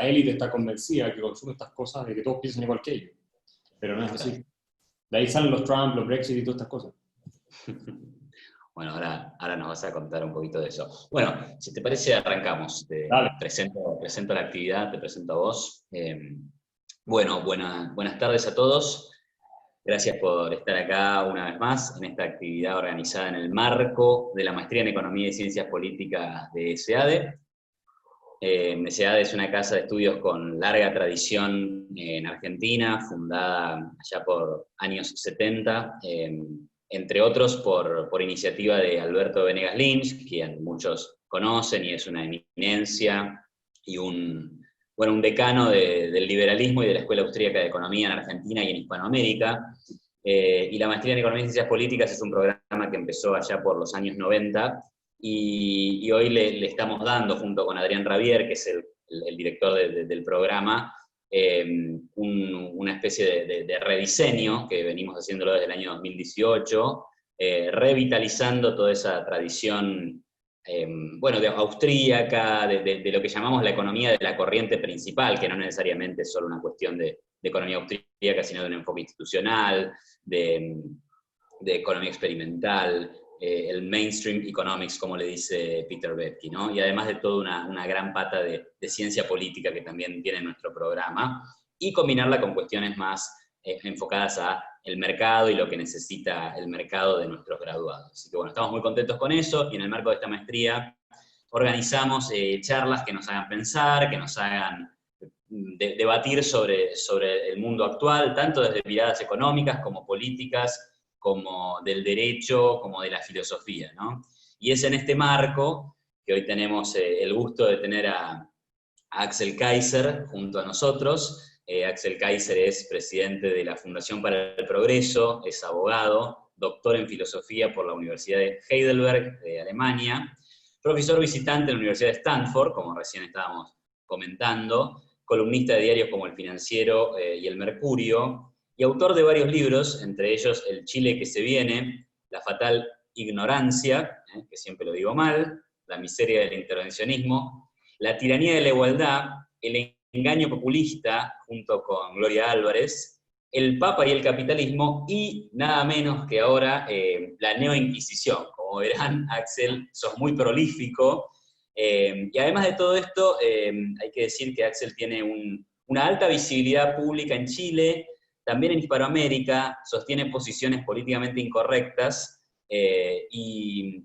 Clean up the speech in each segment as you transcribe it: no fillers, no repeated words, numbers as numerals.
élite está convencida que consume estas cosas de que todos piensan igual que ellos. Pero no es así. De ahí salen los Trump, los Brexit y todas estas cosas. Bueno, ahora nos vas a contar un poquito de eso. Bueno, si te parece, arrancamos. Te presento la actividad, te presento a vos. Bueno, buenas tardes a todos. Gracias por estar acá una vez más en esta actividad organizada en el marco de la Maestría en Economía y Ciencias Políticas de SEADE. SEADE es una casa de estudios con larga tradición en Argentina, fundada allá por años 70, entre otros por iniciativa de Alberto Venegas Lynch, quien muchos conocen y es una eminencia y un decano del liberalismo y de la Escuela Austríaca de Economía en Argentina y en Hispanoamérica. Y la Maestría en Economía y Ciencias Políticas es un programa que empezó allá por los años 90, y hoy le estamos dando, junto con Adrián Rabier, que es el director del programa, una especie de rediseño que venimos haciéndolo desde el año 2018, revitalizando toda esa tradición de austríaca, de lo que llamamos la economía de la corriente principal, que no necesariamente es solo una cuestión de economía austríaca, sino de un enfoque institucional, de economía experimental, el mainstream economics, como le dice Peter Boettke, ¿no? Y además de toda una gran pata de ciencia política que también tiene nuestro programa, y combinarla con cuestiones más enfocadas a el mercado y lo que necesita el mercado de nuestros graduados. Así que bueno, estamos muy contentos con eso, y en el marco de esta maestría organizamos charlas que nos hagan pensar, que nos hagan debatir sobre el mundo actual, tanto desde miradas económicas como políticas, como del derecho, como de la filosofía, ¿no? Y es en este marco que hoy tenemos el gusto de tener a Axel Kaiser junto a nosotros. Axel Kaiser es presidente de la Fundación para el Progreso, es abogado, doctor en filosofía por la Universidad de Heidelberg de Alemania, profesor visitante en la Universidad de Stanford, como recién estábamos comentando, columnista de diarios como El Financiero y El Mercurio, y autor de varios libros, entre ellos El Chile que se viene, La fatal ignorancia, que siempre lo digo mal, La miseria del intervencionismo, La tiranía de la igualdad, El engaño populista, junto con Gloria Álvarez, El Papa y el capitalismo, y nada menos que ahora la neoinquisición. Como verán, Axel, sos muy prolífico, y además de todo esto, hay que decir que Axel tiene una alta visibilidad pública en Chile, también en Hispanoamérica, sostiene posiciones políticamente incorrectas, y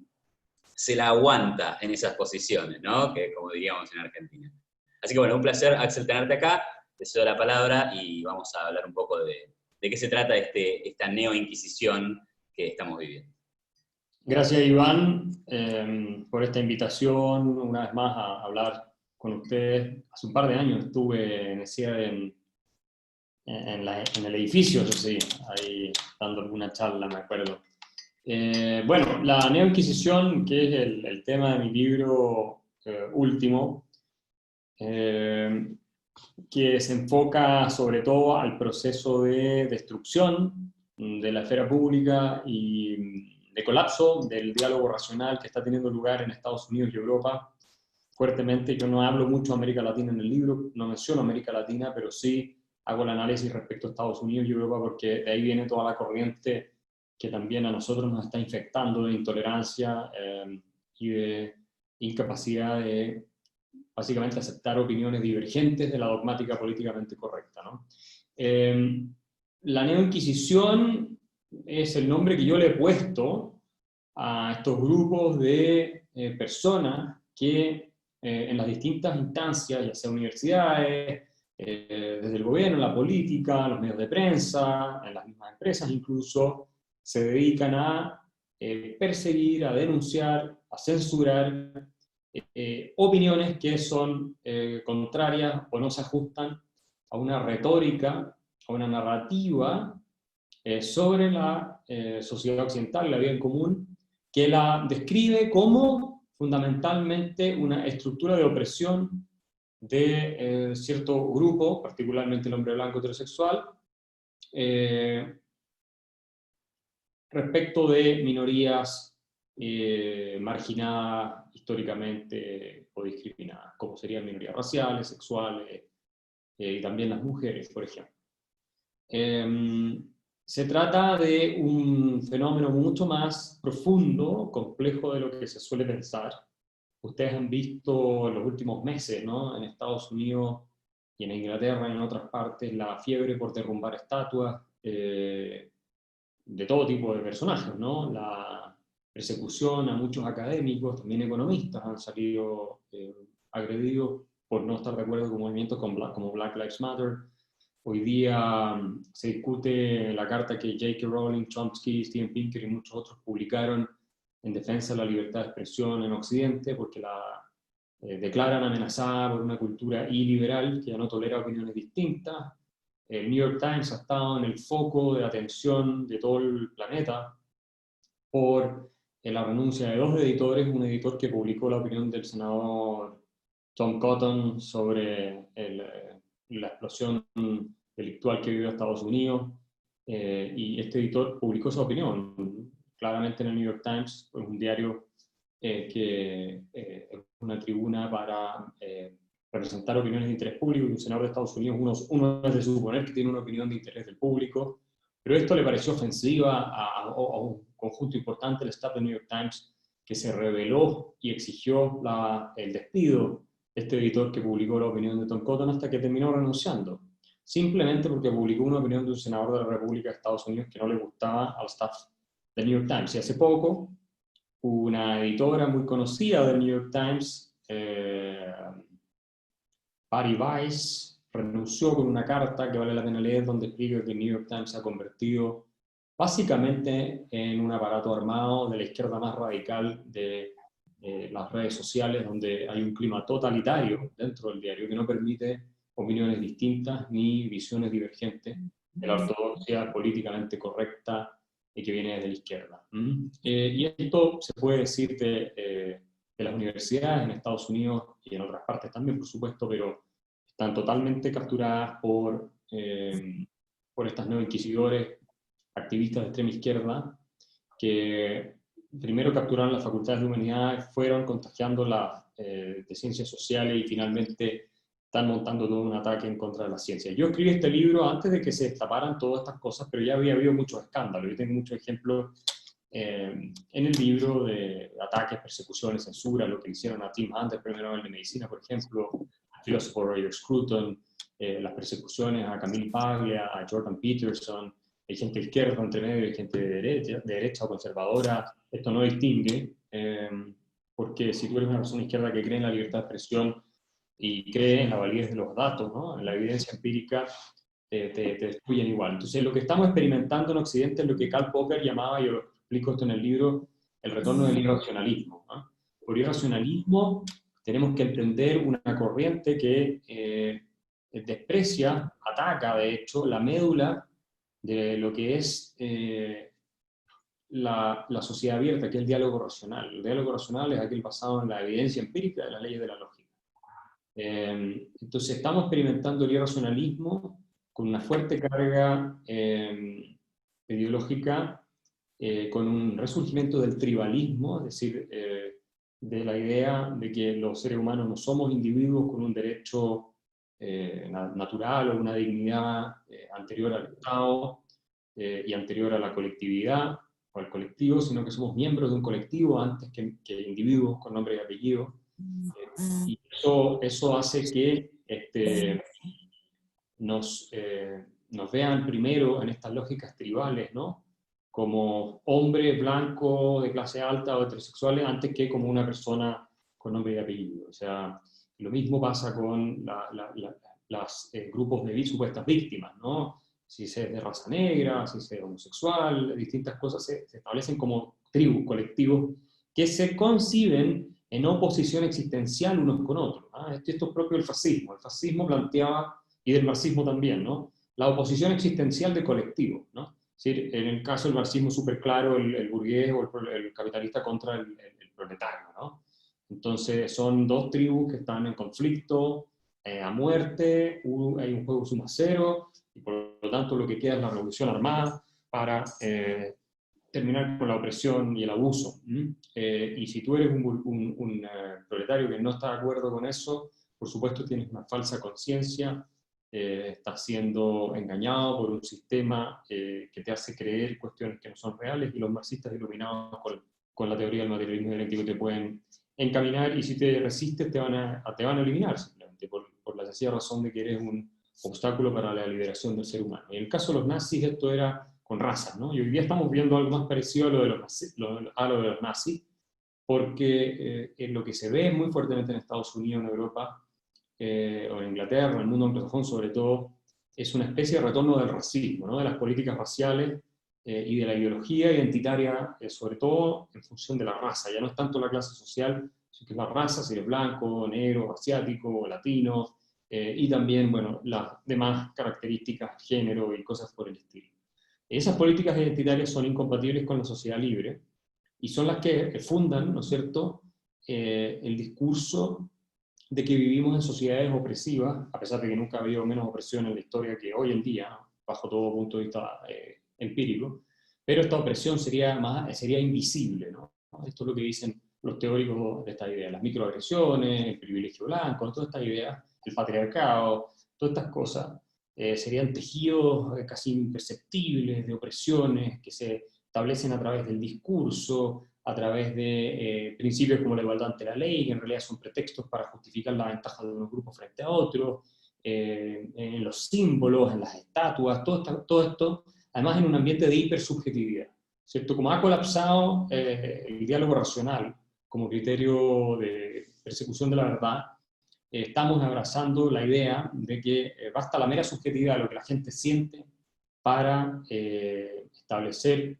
se la aguanta en esas posiciones, ¿no? Que como diríamos en Argentina. Así que bueno, un placer, Axel, tenerte acá. Te cedo la palabra y vamos a hablar un poco de qué se trata esta neoinquisición que estamos viviendo. Gracias, Iván, por esta invitación, una vez más, a hablar con ustedes. Hace un par de años estuve en el edificio, eso sí, ahí dando alguna charla, me acuerdo. Bueno, la neoinquisición, que es el tema de mi libro último, que se enfoca sobre todo al proceso de destrucción de la esfera pública y de colapso del diálogo racional que está teniendo lugar en Estados Unidos y Europa fuertemente. Yo no hablo mucho de América Latina en el libro, no menciono América Latina, pero sí hago el análisis respecto a Estados Unidos y Europa, porque de ahí viene toda la corriente que también a nosotros nos está infectando de intolerancia y de incapacidad de básicamente aceptar opiniones divergentes de la dogmática políticamente correcta, ¿no? La neoinquisición es el nombre que yo le he puesto a estos grupos de personas que en las distintas instancias, ya sea universidades, desde el gobierno, la política, los medios de prensa, en las mismas empresas incluso, se dedican a perseguir, a denunciar, a censurar opiniones que son contrarias o no se ajustan a una retórica, a una narrativa sobre la sociedad occidental, la vida en común, que la describe como fundamentalmente una estructura de opresión de cierto grupo, particularmente el hombre blanco heterosexual, respecto de minorías marginadas históricamente o discriminadas, como serían minorías raciales, sexuales, y también las mujeres, por ejemplo. Se trata de un fenómeno mucho más profundo, complejo de lo que se suele pensar. Ustedes han visto en los últimos meses, ¿no?, en Estados Unidos y en Inglaterra y en otras partes, la fiebre por derrumbar estatuas de todo tipo de personajes, ¿no? La persecución a muchos académicos, también economistas, han salido agredidos por no estar de acuerdo con movimientos como Black Lives Matter. Hoy día se discute la carta que J.K. Rowling, Chomsky, Steven Pinker y muchos otros publicaron en defensa de la libertad de expresión en Occidente, porque la declaran amenazada por una cultura iliberal que ya no tolera opiniones distintas. El New York Times ha estado en el foco de atención de todo el planeta por la renuncia de 2 editores, un editor que publicó la opinión del senador Tom Cotton sobre la explosión delictual que vivió Estados Unidos, y este editor publicó su opinión claramente en el New York Times, pues un diario que es una tribuna para representar opiniones de interés público, y un senador de Estados Unidos, uno es de suponer que tiene una opinión de interés del público, pero esto le pareció ofensiva a un conjunto importante del staff del New York Times, que se rebeló y exigió el despido de este editor que publicó la opinión de Tom Cotton, hasta que terminó renunciando, simplemente porque publicó una opinión de un senador de la República de Estados Unidos que no le gustaba al staff del New York Times. Y hace poco, una editora muy conocida del New York Times, Patty Weiss, renunció con una carta que vale la pena leer, donde explica que el New York Times se ha convertido básicamente en un aparato armado de la izquierda más radical de las redes sociales, donde hay un clima totalitario dentro del diario que no permite opiniones distintas ni visiones divergentes de la ortodoxia políticamente correcta y que viene desde la izquierda. Y esto se puede decir de las universidades en Estados Unidos y en otras partes también, por supuesto, pero están totalmente capturadas por estos neoinquisidores, activistas de extrema izquierda, que primero capturaron las facultades de humanidades, fueron contagiando las de ciencias sociales y finalmente están montando todo un ataque en contra de la ciencia. Yo escribí este libro antes de que se destaparan todas estas cosas, pero ya había habido muchos escándalos. Yo tengo muchos ejemplos en el libro de ataques, persecuciones, censura, lo que hicieron a Tim Hunter, premio Nobel de Medicina, por ejemplo, a Philosopher Roger Scruton, las persecuciones a Camille Paglia, a Jordan Peterson. Hay gente de izquierda entre medio, hay gente de derecha o conservadora. Esto no distingue, porque si tú eres una persona izquierda que cree en la libertad de expresión y cree en la validez de los datos, ¿no?, en la evidencia empírica, te destruyen igual. Entonces, lo que estamos experimentando en Occidente es lo que Karl Popper llamaba, yo lo explico esto en el libro, el retorno del irracionalismo, ¿no? Por irracionalismo tenemos que entender una corriente que desprecia, ataca, de hecho, la médula de lo que es la sociedad abierta, que es el diálogo racional. El diálogo racional es aquel basado en la evidencia empírica de las leyes de la lógica. Entonces estamos experimentando el irracionalismo con una fuerte carga ideológica, con un resurgimiento del tribalismo, es decir, de la idea de que los seres humanos no somos individuos con un derecho natural o una dignidad anterior al Estado y anterior a la colectividad o al colectivo, sino que somos miembros de un colectivo antes que individuos con nombre y apellido. Y eso hace que nos vean primero en estas lógicas tribales, ¿no?, como hombre blanco de clase alta o heterosexuales, antes que como una persona con nombre y apellido. O sea, lo mismo pasa con los grupos de supuestas víctimas, ¿no? Si se es de raza negra, si se es homosexual, distintas cosas se establecen como tribus, colectivos, que se conciben en oposición existencial unos con otros. Esto es propio del fascismo. El fascismo planteaba, y del marxismo también, ¿no?, la oposición existencial de colectivos, ¿no? Es decir, en el caso del marxismo súper claro, el burgués o el capitalista contra el proletario, ¿no? Entonces son dos tribus que están en conflicto, a muerte, hay un juego suma cero, y por lo tanto lo que queda es la revolución armada para terminar con la opresión y el abuso. Y si tú eres un proletario que no está de acuerdo con eso, por supuesto tienes una falsa conciencia, estás siendo engañado por un sistema que te hace creer cuestiones que no son reales, y los marxistas iluminados con la teoría del materialismo dialéctico te pueden encaminar, y si te resistes te van a eliminar, simplemente por la sencilla razón de que eres un obstáculo para la liberación del ser humano. Y en el caso de los nazis esto era con razas, ¿no? Y hoy día estamos viendo algo más parecido a lo de los nazis, porque lo que se ve muy fuertemente en Estados Unidos, en Europa, o en Inglaterra, en el mundo anglosajón sobre todo, es una especie de retorno del racismo, ¿no? De las políticas raciales y de la ideología identitaria, sobre todo en función de la raza. Ya no es tanto la clase social, sino que es la raza, si eres blanco, negro, asiático, latino, y también, bueno, las demás características, género y cosas por el estilo. Esas políticas identitarias son incompatibles con la sociedad libre, y son las que fundan, ¿no es cierto?, el discurso de que vivimos en sociedades opresivas, a pesar de que nunca ha habido menos opresión en la historia que hoy en día, bajo todo punto de vista empírico, pero esta opresión sería invisible, ¿no? Esto es lo que dicen los teóricos de esta idea, las microagresiones, el privilegio blanco, toda esta idea, el patriarcado, todas estas cosas, serían tejidos casi imperceptibles de opresiones que se establecen a través del discurso, a través de principios como la igualdad ante la ley, que en realidad son pretextos para justificar la ventaja de unos grupos frente a otros, en los símbolos, en las estatuas, todo esto, además en un ambiente de hipersubjetividad, ¿cierto? Como ha colapsado el diálogo racional como criterio de persecución de la verdad, estamos abrazando la idea de que basta la mera subjetividad de lo que la gente siente para establecer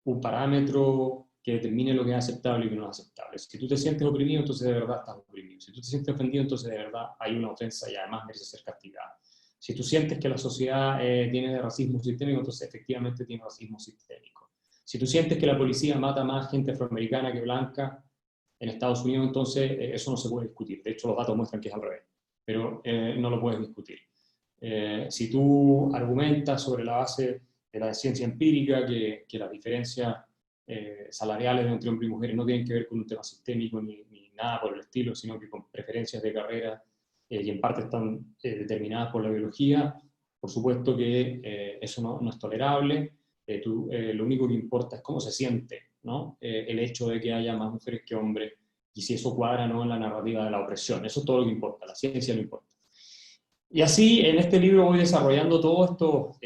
un parámetro que determine lo que es aceptable y lo que no es aceptable. Si tú te sientes oprimido, entonces de verdad estás oprimido. Si tú te sientes ofendido, entonces de verdad hay una ofensa y además merece ser castigada. Si tú sientes que la sociedad tiene racismo sistémico, entonces efectivamente tiene racismo sistémico. Si tú sientes que la policía mata más gente afroamericana que blanca en Estados Unidos, entonces eso no se puede discutir. De hecho, los datos muestran que es al revés, pero no lo puedes discutir. Si tú argumentas sobre la base de la ciencia empírica que las diferencias salariales entre hombres y mujeres no tienen que ver con un tema sistémico ni nada por el estilo, sino que con preferencias de carrera y en parte están determinadas por la biología, por supuesto que eso no es tolerable. Lo único que importa es cómo se siente, ¿no? El hecho de que haya más mujeres que hombres, y si eso cuadra no en la narrativa de la opresión. Eso es todo lo que importa, la ciencia no importa. Y así, en este libro voy desarrollando todos estos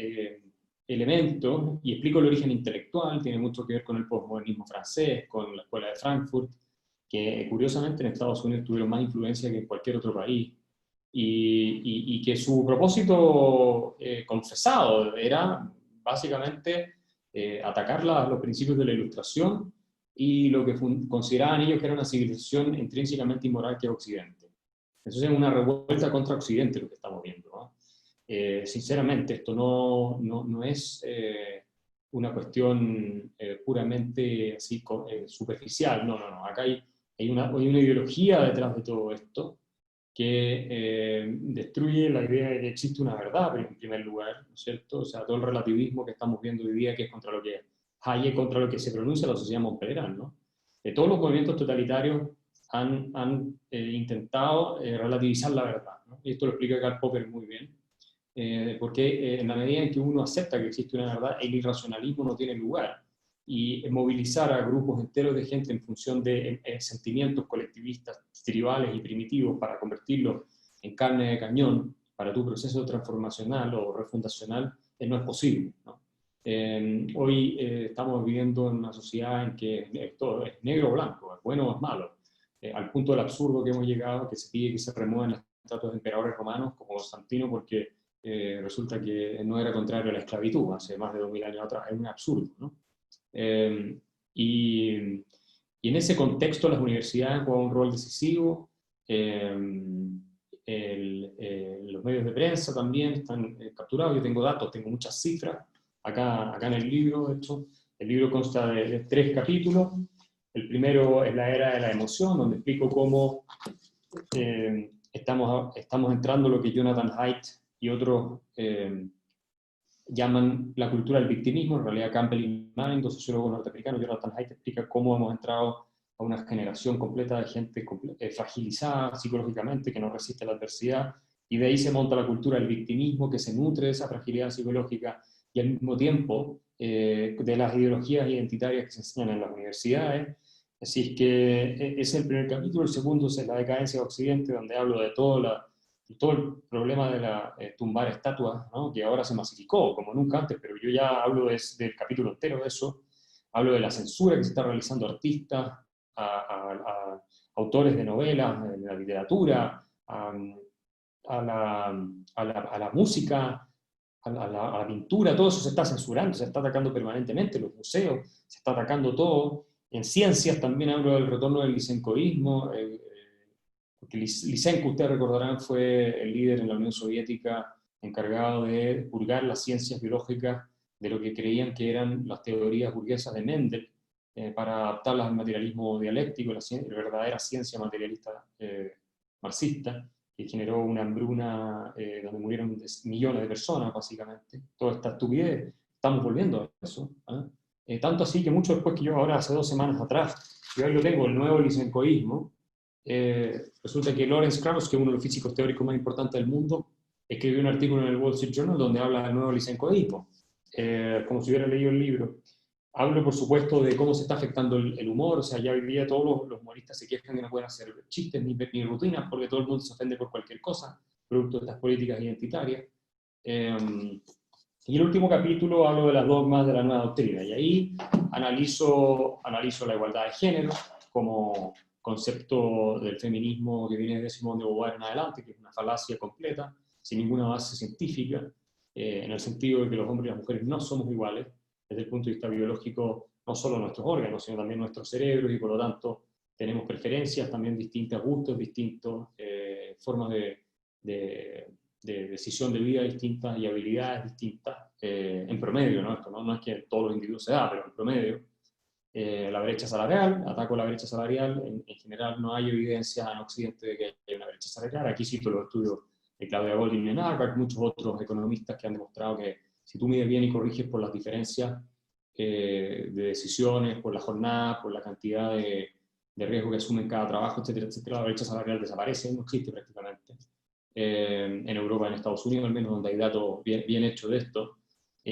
elementos y explico el origen intelectual. Tiene mucho que ver con el posmodernismo francés, con la escuela de Frankfurt, que curiosamente en Estados Unidos tuvieron más influencia que en cualquier otro país, y que su propósito confesado era básicamente atacar los principios de la Ilustración y lo que consideraban ellos que era una civilización intrínsecamente inmoral que es Occidente. Entonces es una revuelta contra Occidente lo que estamos viendo, ¿no? Sinceramente, esto no es una cuestión puramente así, superficial, no. Acá hay una ideología detrás de todo esto que destruye la idea de que existe una verdad, en primer lugar, ¿no es cierto? O sea, todo el relativismo que estamos viendo hoy día, que es contra lo que Hayek, contra lo que se pronuncia la sociedad Montpellier, ¿no? Todos los movimientos totalitarios han intentado relativizar la verdad, ¿no? Y esto lo explica Karl Popper muy bien, porque en la medida en que uno acepta que existe una verdad, el irracionalismo no tiene lugar, y movilizar a grupos enteros de gente en función de sentimientos colectivistas, tribales y primitivos para convertirlos en carne de cañón para tu proceso transformacional o refundacional, no es posible, ¿no? Hoy estamos viviendo en una sociedad en que todo es negro o blanco, es bueno o es malo, al punto del absurdo que hemos llegado, que se pide que se remuevan las estatuas de emperadores romanos como Constantino porque resulta que no era contrario a la esclavitud hace más de 2000 años atrás. Es un absurdo, ¿no? Y en ese contexto las universidades juegan un rol decisivo, los medios de prensa también están capturados. Yo tengo datos, tengo muchas cifras acá en el libro. De hecho, el libro consta de 3 capítulos. El primero es la era de la emoción, donde explico cómo estamos entrando en lo que Jonathan Haidt y otros llaman la cultura del victimismo. En realidad Campbell y Manning, dos sociólogos norteamericanos, Jonathan Haidt explica cómo hemos entrado a una generación completa de gente fragilizada psicológicamente, que no resiste la adversidad, y de ahí se monta la cultura del victimismo, que se nutre de esa fragilidad psicológica, y al mismo tiempo de las ideologías identitarias que se enseñan en las universidades. Así es que ese es el primer capítulo. El segundo es la decadencia de Occidente, donde hablo de todo el problema de tumbar estatuas, ¿no? Que ahora se masificó como nunca antes, pero yo ya hablo del capítulo entero de eso. Hablo de la censura que se está realizando a artistas, a autores de novelas, de la literatura, a la música, a la pintura. Todo eso se está censurando, se está atacando permanentemente, los museos, se está atacando todo. En ciencias también hablo del retorno del lisenkoísmo, porque Lysenko, ustedes recordarán, fue el líder en la Unión Soviética encargado de purgar las ciencias biológicas de lo que creían que eran las teorías burguesas de Mendel, para adaptarlas al materialismo dialéctico, la verdadera ciencia materialista marxista, que generó una hambruna donde murieron millones de personas, básicamente. Toda esta estupidez, estamos volviendo a eso. Tanto así que mucho después que yo ahora, hace 2 semanas atrás, yo ahí lo tengo, el nuevo lisenkoísmo, resulta que Lawrence Krauss, que es uno de los físicos teóricos más importantes del mundo, escribió un artículo en el Wall Street Journal donde habla del nuevo lisenkoísmo, como si hubiera leído el libro. Hablo, por supuesto, de cómo se está afectando el humor. O sea, ya hoy día todos los humoristas se quejan de que no pueden hacer chistes ni rutinas porque todo el mundo se ofende por cualquier cosa, producto de estas políticas identitarias. Y el último capítulo hablo de las dogmas de la nueva doctrina, y ahí analizo la igualdad de género como concepto del feminismo que viene de Simone de Beauvoir en adelante, que es una falacia completa, sin ninguna base científica, en el sentido de que los hombres y las mujeres no somos iguales, desde el punto de vista biológico, no solo nuestros órganos, sino también nuestros cerebros, y por lo tanto tenemos preferencias, también distintos gustos, distintas formas de decisión de vida distintas y habilidades distintas, en promedio, ¿no? Esto no es que todos los individuos se da, pero en promedio. La brecha salarial, ataco a la brecha salarial, en general no hay evidencia en Occidente de que haya una brecha salarial. Aquí cito los estudios de Claudia Goldin en Harvard, muchos otros economistas que han demostrado que si tú mides bien y corriges por las diferencias de decisiones, por la jornada, por la cantidad de riesgo que asumen cada trabajo, etcétera, etcétera, la brecha salarial desaparece, no existe prácticamente. En Europa, en Estados Unidos, al menos, donde hay datos bien hechos de esto.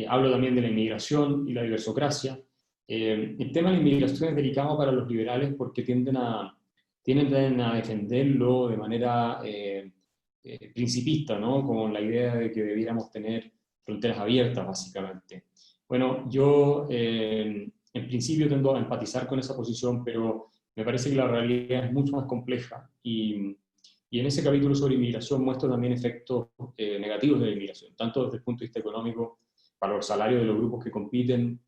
Hablo también de la inmigración y la diversocracia. El tema de la inmigración es delicado para los liberales porque tienden a defenderlo de manera principista, ¿no? Con la idea de que debiéramos tener fronteras abiertas, básicamente. Bueno, yo en principio tendo a empatizar con esa posición, pero me parece que la realidad es mucho más compleja, y en ese capítulo sobre inmigración muestro también efectos negativos de la inmigración, tanto desde el punto de vista económico, para los salarios de los grupos que compiten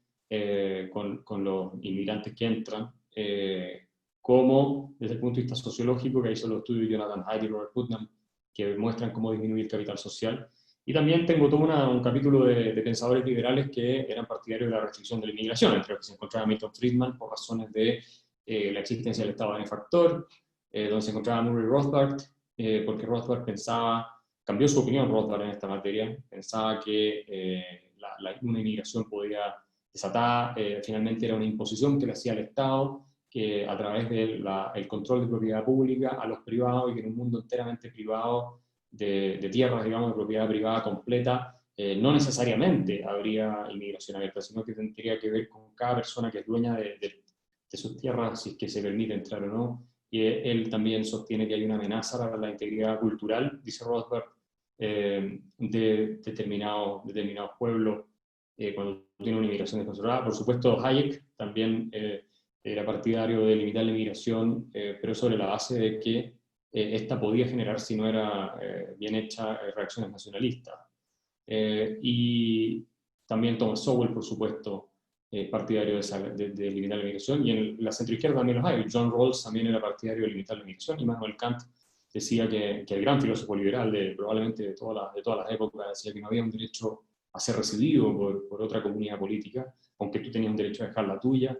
con los inmigrantes que entran, como desde el punto de vista sociológico, que hizo los estudios Jonathan Haidt y Robert Putnam, que muestran cómo disminuir el capital social. Y también tengo todo un capítulo de pensadores liberales que eran partidarios de la restricción de la inmigración, entre los que se encontraba Milton Friedman por razones de la existencia del Estado benefactor, donde se encontraba Murray Rothbard, porque Rothbard cambió su opinión Rothbard en esta materia, pensaba que una inmigración podía desatar, finalmente era una imposición que le hacía el Estado, que a través del control de propiedad pública a los privados, y que en un mundo enteramente privado de tierras, digamos, de propiedad privada completa, no necesariamente habría inmigración abierta, sino que tendría que ver con cada persona que es dueña de sus tierras, si es que se permite entrar o no. Y él también sostiene que hay una amenaza para la integridad cultural, dice Rothbard, de determinados pueblos cuando tiene una inmigración descontrolada. Por supuesto, Hayek también era partidario de limitar la inmigración, pero sobre la base de que esta podía generar, si no era bien hecha, reacciones nacionalistas. Y también Thomas Sowell, por supuesto, partidario de limitar la inmigración, y en la centroizquierda también los hay. John Rawls también era partidario de limitar la inmigración, y Immanuel Kant decía que el gran filósofo liberal probablemente de todas las épocas, decía que no había un derecho a ser recibido por otra comunidad política, aunque tú tenías un derecho a dejar la tuya.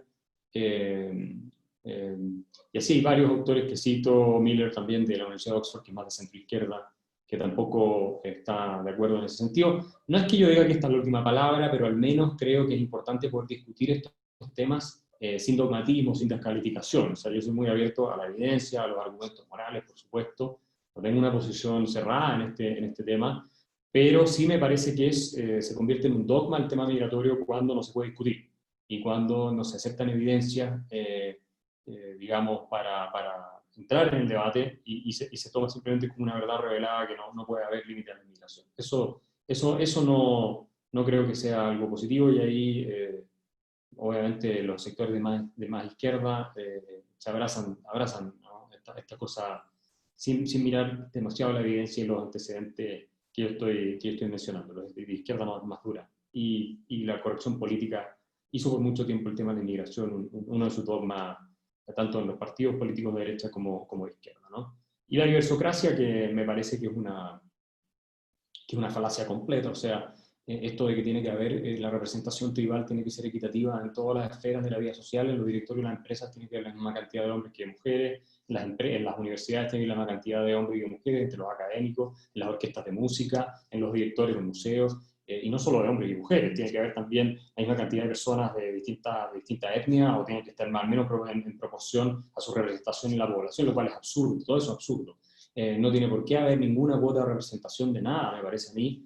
Y así hay varios autores que cito, Miller también de la Universidad de Oxford, que es más de centroizquierda, que tampoco está de acuerdo en ese sentido. No es que yo diga que esta es la última palabra, pero al menos creo que es importante poder discutir estos temas sin dogmatismo, sin descalificación. O sea, yo soy muy abierto a la evidencia, a los argumentos morales, por supuesto. No tengo una posición cerrada en este tema, pero sí me parece que se convierte en un dogma el tema migratorio cuando no se puede discutir y cuando no se aceptan evidencias, digamos, para entrar en el debate y se toma simplemente como una verdad revelada que no puede haber límite a la inmigración. Eso no creo que sea algo positivo, y ahí obviamente los sectores de más izquierda se abrazan, ¿no? esta cosa sin mirar demasiado la evidencia y los antecedentes que yo estoy mencionando, los de izquierda más dura. Y la corrección política hizo por mucho tiempo el tema de la inmigración uno de sus dogmas, tanto en los partidos políticos de derecha como de izquierda, ¿no? Y la diversocracia, que me parece que es una falacia completa. O sea, esto de que tiene que haber la representación tribal tiene que ser equitativa en todas las esferas de la vida social. En los directorios de las empresas tiene que haber la misma cantidad de hombres que de mujeres, en las universidades tiene que haber la misma cantidad de hombres y de mujeres, entre los académicos, en las orquestas de música, en los directorios de museos, y no solo de hombres y mujeres, tiene que haber también la misma cantidad de personas de distinta etnia, o tienen que estar más o menos en proporción a su representación en la población, lo cual es absurdo, todo eso es absurdo. No tiene por qué haber ninguna cuota de representación de nada, me parece a mí,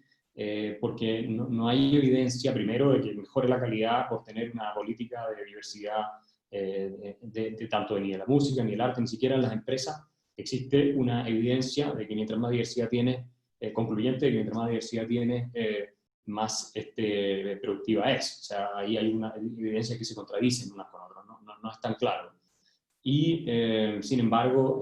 porque no hay evidencia, primero, de que mejore la calidad por tener una política de diversidad, tanto ni de la música, ni el arte, ni siquiera en las empresas. Existe una evidencia de que mientras más diversidad tiene, concluyente, de que mientras más diversidad tiene, más productiva es. O sea, ahí hay una evidencia que se contradicen unas con otras, no es tan claro. Y, sin embargo,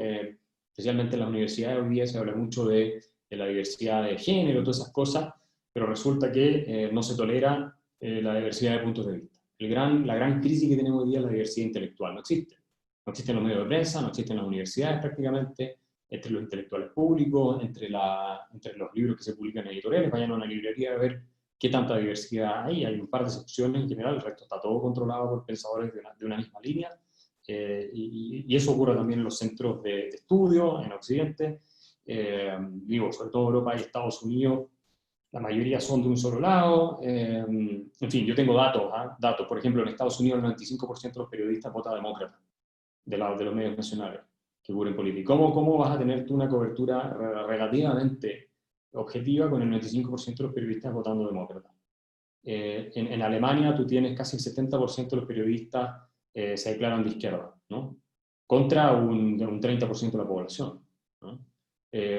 especialmente en las universidades hoy día se habla mucho de la diversidad de género, todas esas cosas, pero resulta que no se tolera la diversidad de puntos de vista. La gran crisis que tenemos hoy día es la diversidad intelectual. No existe. No existe en los medios de prensa, no existe en las universidades prácticamente, entre los intelectuales públicos, entre los libros que se publican en editoriales. Vayan a una librería a ver qué tanta diversidad hay. Hay un par de excepciones en general, el resto está todo controlado por pensadores de una misma línea. Y eso ocurre también en los centros de estudio, en Occidente. Digo, sobre todo Europa y Estados Unidos, la mayoría son de un solo lado. En fin, yo tengo datos. Por ejemplo, en Estados Unidos el 95% de los periodistas vota demócrata, de los medios nacionales que cubren política. ¿Cómo vas a tener tú una cobertura relativamente objetiva con el 95% de los periodistas votando demócrata? En Alemania tú tienes casi el 70% de los periodistas se declaran de izquierda, ¿no? Contra un 30% de la población, ¿no?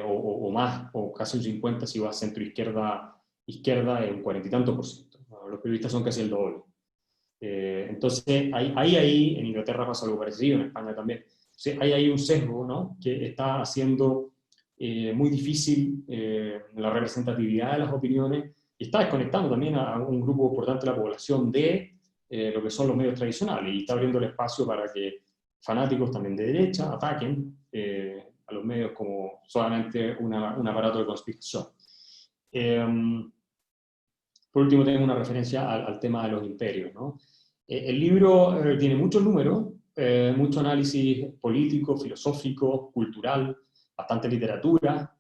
O más, o casi un 50% si vas centro-izquierda, es un 40 y tanto por ciento. ¿No? Los periodistas son casi el doble. Entonces, ahí en Inglaterra pasa algo parecido, en España también. Entonces, hay ahí un sesgo, ¿no? Que está haciendo muy difícil la representatividad de las opiniones, y está desconectando también a un grupo importante de la población de lo que son los medios tradicionales, y está abriendo el espacio para que fanáticos también de derecha ataquen a los medios como solamente un aparato de conspiración. Por último, tengo una referencia al tema de los imperios, ¿no? El libro tiene muchos números, mucho análisis político, filosófico, cultural, bastante literatura,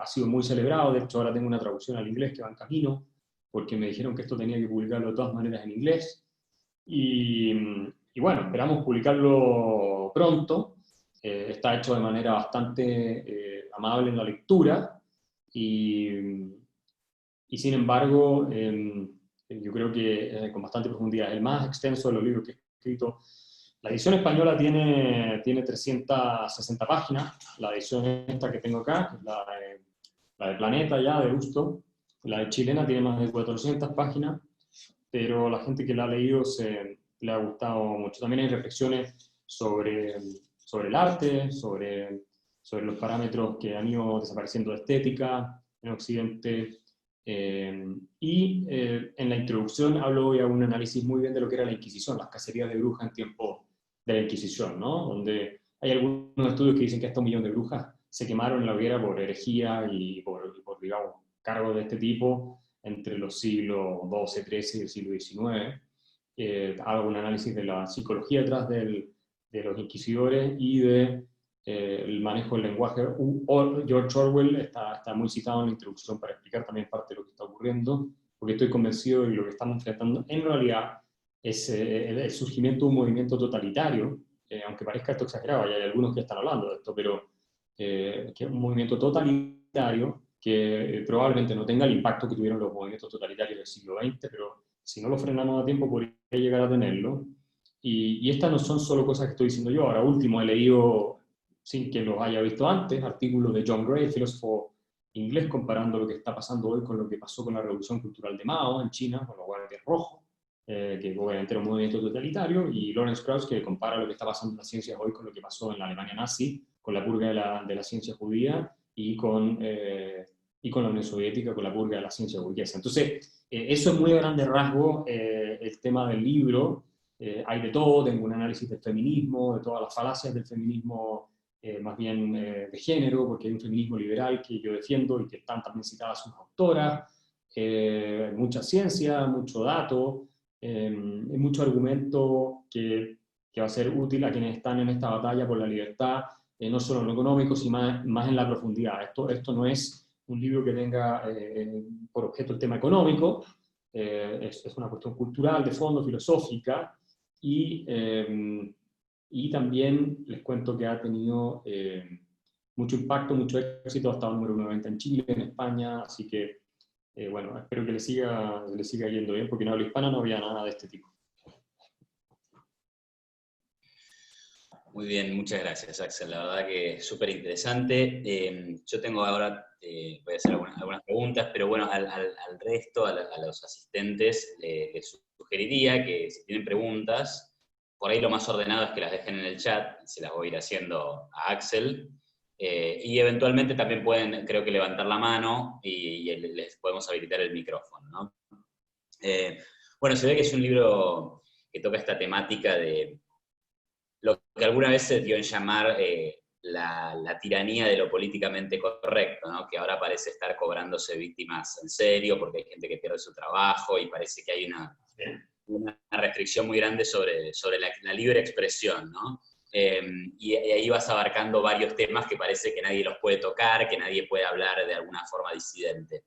ha sido muy celebrado. De hecho ahora tengo una traducción al inglés que va en camino, porque me dijeron que esto tenía que publicarlo de todas maneras en inglés, y bueno, esperamos publicarlo pronto. Está hecho de manera bastante amable en la lectura, y sin embargo, yo creo que con bastante profundidad. El más extenso de los libros que he escrito. La edición española tiene 360 páginas. La edición esta que tengo acá, que es la de Planeta ya, de Gusto. La de chilena tiene más de 400 páginas, pero la gente que la ha leído le ha gustado mucho. También hay reflexiones sobre el arte, sobre los parámetros que han ido desapareciendo de estética en Occidente. En la introducción hablo y hago un análisis muy bien de lo que era la Inquisición, las cacerías de brujas en tiempo de la Inquisición, ¿no? Donde hay algunos estudios que dicen que hasta 1 millón de brujas se quemaron en la hoguera por herejía y por digamos, cargos de este tipo entre los siglos XII, XIII y el siglo XIX. Hago un análisis de la psicología detrás de los inquisidores y de el manejo del lenguaje. George Orwell está muy citado en la introducción para explicar también parte de lo que está ocurriendo, porque estoy convencido de que lo que estamos enfrentando en realidad es el surgimiento de un movimiento totalitario, aunque parezca esto exagerado, y hay algunos que están hablando de esto, pero que es un movimiento totalitario que probablemente no tenga el impacto que tuvieron los movimientos totalitarios del siglo XX, pero si no lo frenamos a tiempo podría llegar a tenerlo. Y estas no son solo cosas que estoy diciendo yo. Ahora último he leído, sin que los haya visto antes, artículos de John Gray, filósofo inglés, comparando lo que está pasando hoy con lo que pasó con la Revolución Cultural de Mao en China, con los guardias rojos, que obviamente era un movimiento totalitario, y Lawrence Krauss, que compara lo que está pasando en las ciencias hoy con lo que pasó en la Alemania nazi, con la purga de la ciencia judía, y con la Unión Soviética, con la purga de la ciencia burguesa. Entonces, eso es muy a grandes rasgos el tema del libro. Hay de todo, tengo un análisis del feminismo, de todas las falacias del feminismo, más bien de género, porque hay un feminismo liberal que yo defiendo y que están también citadas sus autoras, mucha ciencia, mucho dato, mucho argumento que va a ser útil a quienes están en esta batalla por la libertad, no solo en lo económico, sino más en la profundidad. Esto no es un libro que tenga por objeto el tema económico, es una cuestión cultural, de fondo, filosófica, y también les cuento que ha tenido mucho impacto, mucho éxito, ha estado número 1 de venta en Chile, en España, así que bueno, espero que le siga yendo bien, porque en habla hispana no había nada de este tipo. Muy bien, muchas gracias, Axel. La verdad que es súper interesante. Yo tengo ahora, voy a hacer algunas preguntas, pero bueno, al resto, a los asistentes, les sugeriría que si tienen preguntas, por ahí lo más ordenado es que las dejen en el chat, se las voy a ir haciendo a Axel, y eventualmente también pueden, creo que levantar la mano y les podemos habilitar el micrófono, ¿no? Bueno, se ve que es un libro que toca esta temática de lo que alguna vez se dio en llamar la tiranía de lo políticamente correcto, ¿no? Que ahora parece estar cobrándose víctimas en serio porque hay gente que pierde su trabajo y parece que hay una restricción muy grande sobre la libre expresión, ¿no? Y ahí vas abarcando varios temas que parece que nadie los puede tocar, que nadie puede hablar de alguna forma disidente.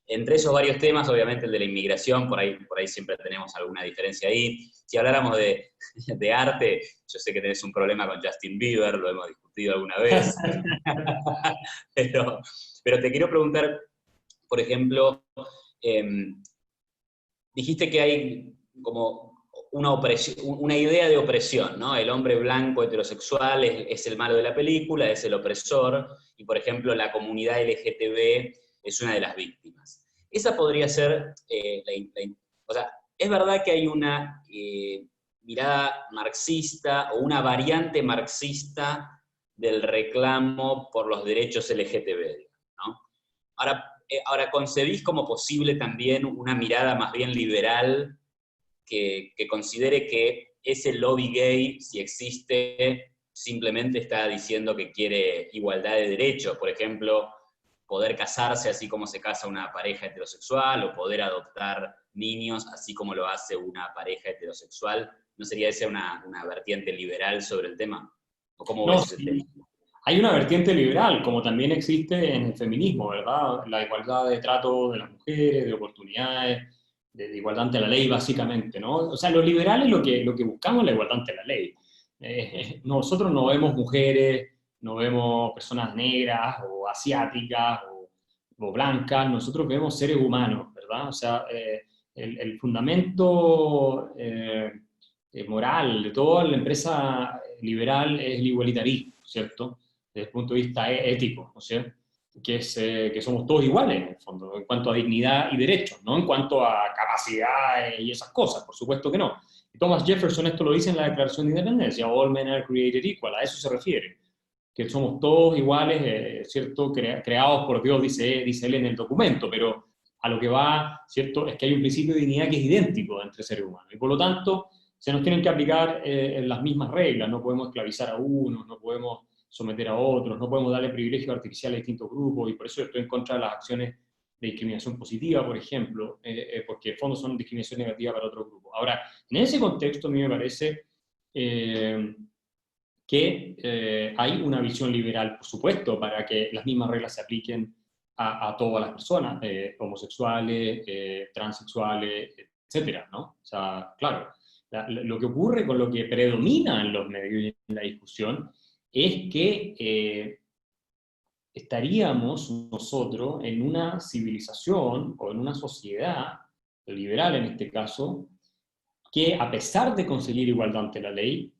Entre esos varios temas, obviamente el de la inmigración, por ahí siempre tenemos alguna diferencia ahí. Si habláramos de arte, yo sé que tenés un problema con Justin Bieber, lo hemos discutido alguna vez. pero te quiero preguntar, por ejemplo, dijiste que hay como una idea de opresión, ¿no? El hombre blanco heterosexual es el malo de la película, es el opresor, y por ejemplo la comunidad LGTB es una de las víctimas. Esa podría ser, o sea, es verdad que hay una mirada marxista o una variante marxista del reclamo por los derechos LGTB, ¿no? Ahora, ¿concebís como posible también una mirada más bien liberal que considere que ese lobby gay, si existe, simplemente está diciendo que quiere igualdad de derechos? Por ejemplo, poder casarse así como se casa una pareja heterosexual, o poder adoptar niños así como lo hace una pareja heterosexual. ¿No sería esa una vertiente liberal sobre el tema? ¿O cómo ves ese tema? Hay una vertiente liberal, como también existe en el feminismo, ¿verdad? La igualdad de trato de las mujeres, de oportunidades, de igualdad ante la ley, básicamente, ¿no? O sea, los liberales lo que buscamos es la igualdad ante la ley. Nosotros no vemos mujeres, no vemos personas negras o asiáticas o blancas, nosotros vemos seres humanos, ¿verdad? O sea, el fundamento moral de toda la empresa liberal es el igualitarismo, ¿cierto? Desde el punto de vista ético, ¿no es cierto? Que somos todos iguales, en el fondo, en cuanto a dignidad y derechos, no en cuanto a capacidad y esas cosas, por supuesto que no. Y Thomas Jefferson esto lo dice en la Declaración de Independencia: all men are created equal, a eso se refiere, que somos todos iguales, ¿cierto? Creados por Dios, dice él en el documento, pero a lo que va, ¿cierto?, es que hay un principio de dignidad que es idéntico entre seres humanos, y por lo tanto se nos tienen que aplicar las mismas reglas. No podemos esclavizar a unos, no podemos someter a otros, no podemos darle privilegios artificiales a distintos grupos, y por eso estoy en contra de las acciones de discriminación positiva, por ejemplo, porque en fondo son discriminación negativa para otro grupo. Ahora, en ese contexto a mí me parece que hay una visión liberal, por supuesto, para que las mismas reglas se apliquen a todas las personas, homosexuales, transexuales, etcétera, ¿no? O sea, claro, lo que ocurre con lo que predomina en los medios y en la discusión es que estaríamos nosotros en una civilización o en una sociedad liberal en este caso, que a pesar de conseguir igualdad ante la ley,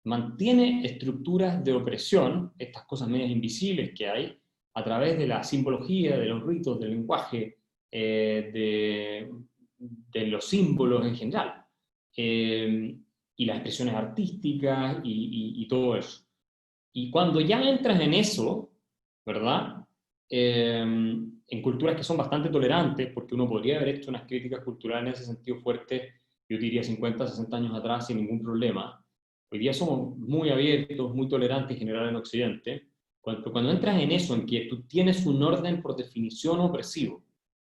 mantiene estructuras de opresión, estas cosas medias invisibles que hay, a través de la simbología, de los ritos, del lenguaje, de los símbolos en general, y las expresiones artísticas y todo eso. Y cuando ya entras en eso, ¿verdad? En culturas que son bastante tolerantes, porque uno podría haber hecho unas críticas culturales en ese sentido fuerte, yo diría 50, 60 años atrás sin ningún problema. Hoy día somos muy abiertos, muy tolerantes en general en Occidente. Cuando entras en eso, en que tú tienes un orden por definición opresivo,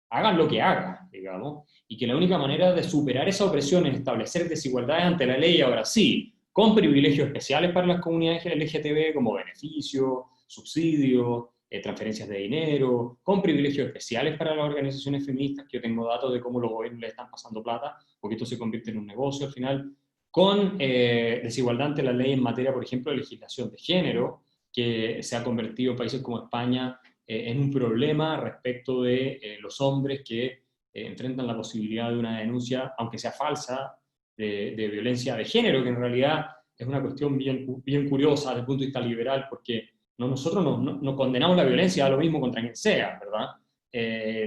hagan lo que hagan, digamos, y que la única manera de superar esa opresión es establecer desigualdades ante la ley, ahora sí, con privilegios especiales para las comunidades LGTB, como beneficios, subsidios, transferencias de dinero, con privilegios especiales para las organizaciones feministas, que yo tengo datos de cómo los gobiernos le están pasando plata, porque esto se convierte en un negocio al final, con desigualdad ante la ley en materia, por ejemplo, de legislación de género, que se ha convertido en países como España en un problema respecto de los hombres que enfrentan la posibilidad de una denuncia, aunque sea falsa, de violencia de género, que en realidad es una cuestión bien curiosa desde el punto de vista liberal, porque nosotros no condenamos la violencia, da lo mismo contra quien sea, ¿verdad?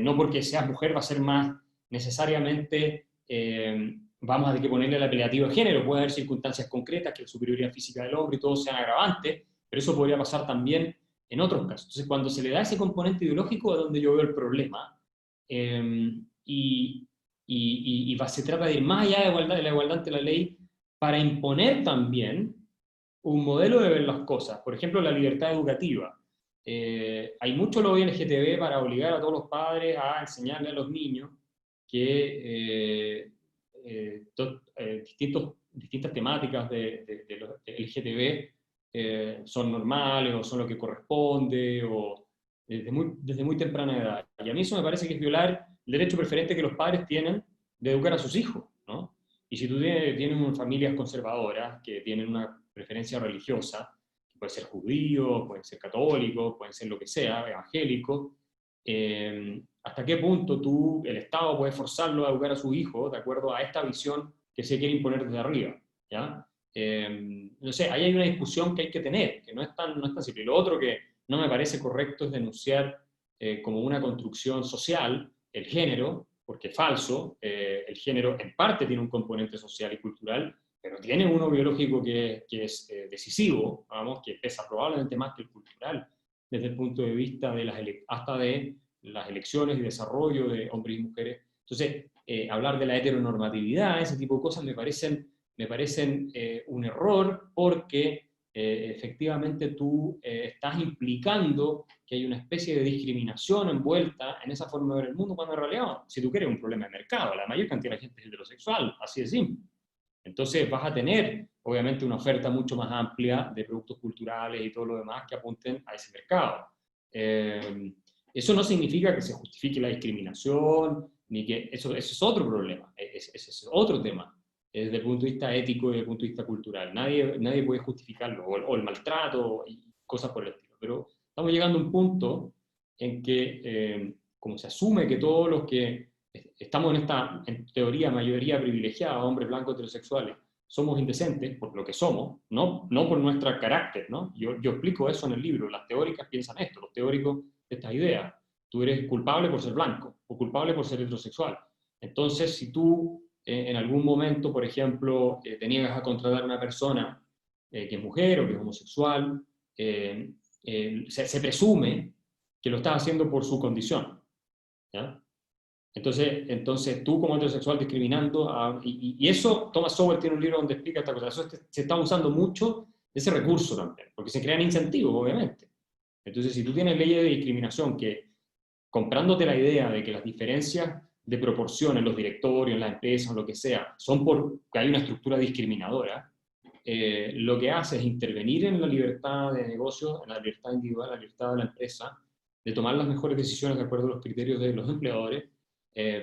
No porque seas mujer va a ser más necesariamente, vamos a tener que ponerle el apelativo de género, puede haber circunstancias concretas, que la superioridad física del hombre y todo sean agravantes, pero eso podría pasar también en otros casos. Entonces, cuando se le da ese componente ideológico es donde yo veo el problema, se trata de ir más allá de la igualdad ante la ley para imponer también un modelo de ver las cosas. Por ejemplo, la libertad educativa. Hay mucho lobby LGTB para obligar a todos los padres a enseñarle a los niños que distintas temáticas de LGTB son normales o son lo que corresponde, o desde muy temprana edad. Y a mí eso me parece que es violar el derecho preferente que los padres tienen de educar a sus hijos, ¿no? Y si tú tienes familias conservadoras que tienen una preferencia religiosa, puede ser judío, puede ser católico, puede ser lo que sea, evangélico, ¿hasta qué punto el Estado puede forzarlo a educar a su hijo de acuerdo a esta visión que se quiere imponer desde arriba? ¿Ya? No sé, ahí hay una discusión que hay que tener, que no es tan simple. Lo otro que no me parece correcto es denunciar como una construcción social el género, porque es falso. El género en parte tiene un componente social y cultural, pero tiene uno biológico que es decisivo, vamos, que pesa probablemente más que el cultural, desde el punto de vista de hasta de las elecciones y desarrollo de hombres y mujeres. Entonces, hablar de la heteronormatividad, ese tipo de cosas me parecen un error, porque efectivamente tú estás implicando que hay una especie de discriminación envuelta en esa forma de ver el mundo, cuando en realidad, si tú quieres, un problema de mercado. La mayor cantidad de la gente es heterosexual, así de simple. Entonces vas a tener, obviamente, una oferta mucho más amplia de productos culturales y todo lo demás que apunten a ese mercado. Eso no significa que se justifique la discriminación, ni que eso es otro problema, ese es otro tema, desde el punto de vista ético y desde el punto de vista cultural. Nadie puede justificarlo, o el maltrato y cosas por el estilo. Pero estamos llegando a un punto en que, como se asume que todos los que estamos en teoría, mayoría privilegiada, hombres blancos heterosexuales, somos indecentes por lo que somos, no por nuestro carácter, ¿no? Yo explico eso en el libro. Las teóricas piensan esto, los teóricos de estas ideas. Tú eres culpable por ser blanco o culpable por ser heterosexual. Entonces, si tú en algún momento, por ejemplo, te niegas a contratar a una persona que es mujer o que es homosexual, se presume que lo estás haciendo por su condición, ¿ya? Entonces tú como heterosexual discriminando, y eso, Thomas Sowell tiene un libro donde explica esta cosa. Eso se está usando mucho ese recurso también, porque se crean incentivos, obviamente. Entonces, si tú tienes leyes de discriminación que, comprándote la idea de que las diferencias de proporción en los directorios, en las empresas, o lo que sea, son porque hay una estructura discriminadora, lo que hace es intervenir en la libertad de negocio, en la libertad individual, la libertad de la empresa, de tomar las mejores decisiones de acuerdo a los criterios de los empleadores,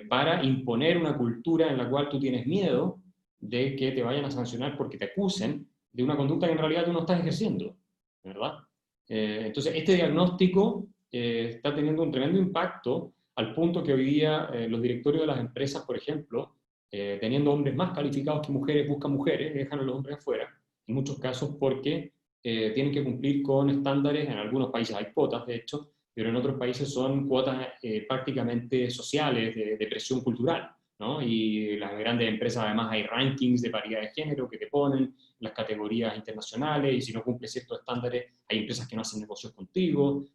para imponer una cultura en la cual tú tienes miedo de que te vayan a sancionar porque te acusen de una conducta que en realidad tú no estás ejerciendo, ¿verdad? Entonces, este diagnóstico está teniendo un tremendo impacto al punto que hoy día los directorios de las empresas, por ejemplo, teniendo hombres más calificados que mujeres, buscan mujeres, dejan a los hombres afuera, en muchos casos porque tienen que cumplir con estándares, en algunos países hay cuotas, de hecho, pero en otros países son cuotas prácticamente sociales, de presión cultural, ¿no? Y las grandes empresas además hay rankings de paridad de género que te ponen las categorías internacionales, y si no cumples ciertos estándares, hay empresas que no hacen negocios contigo,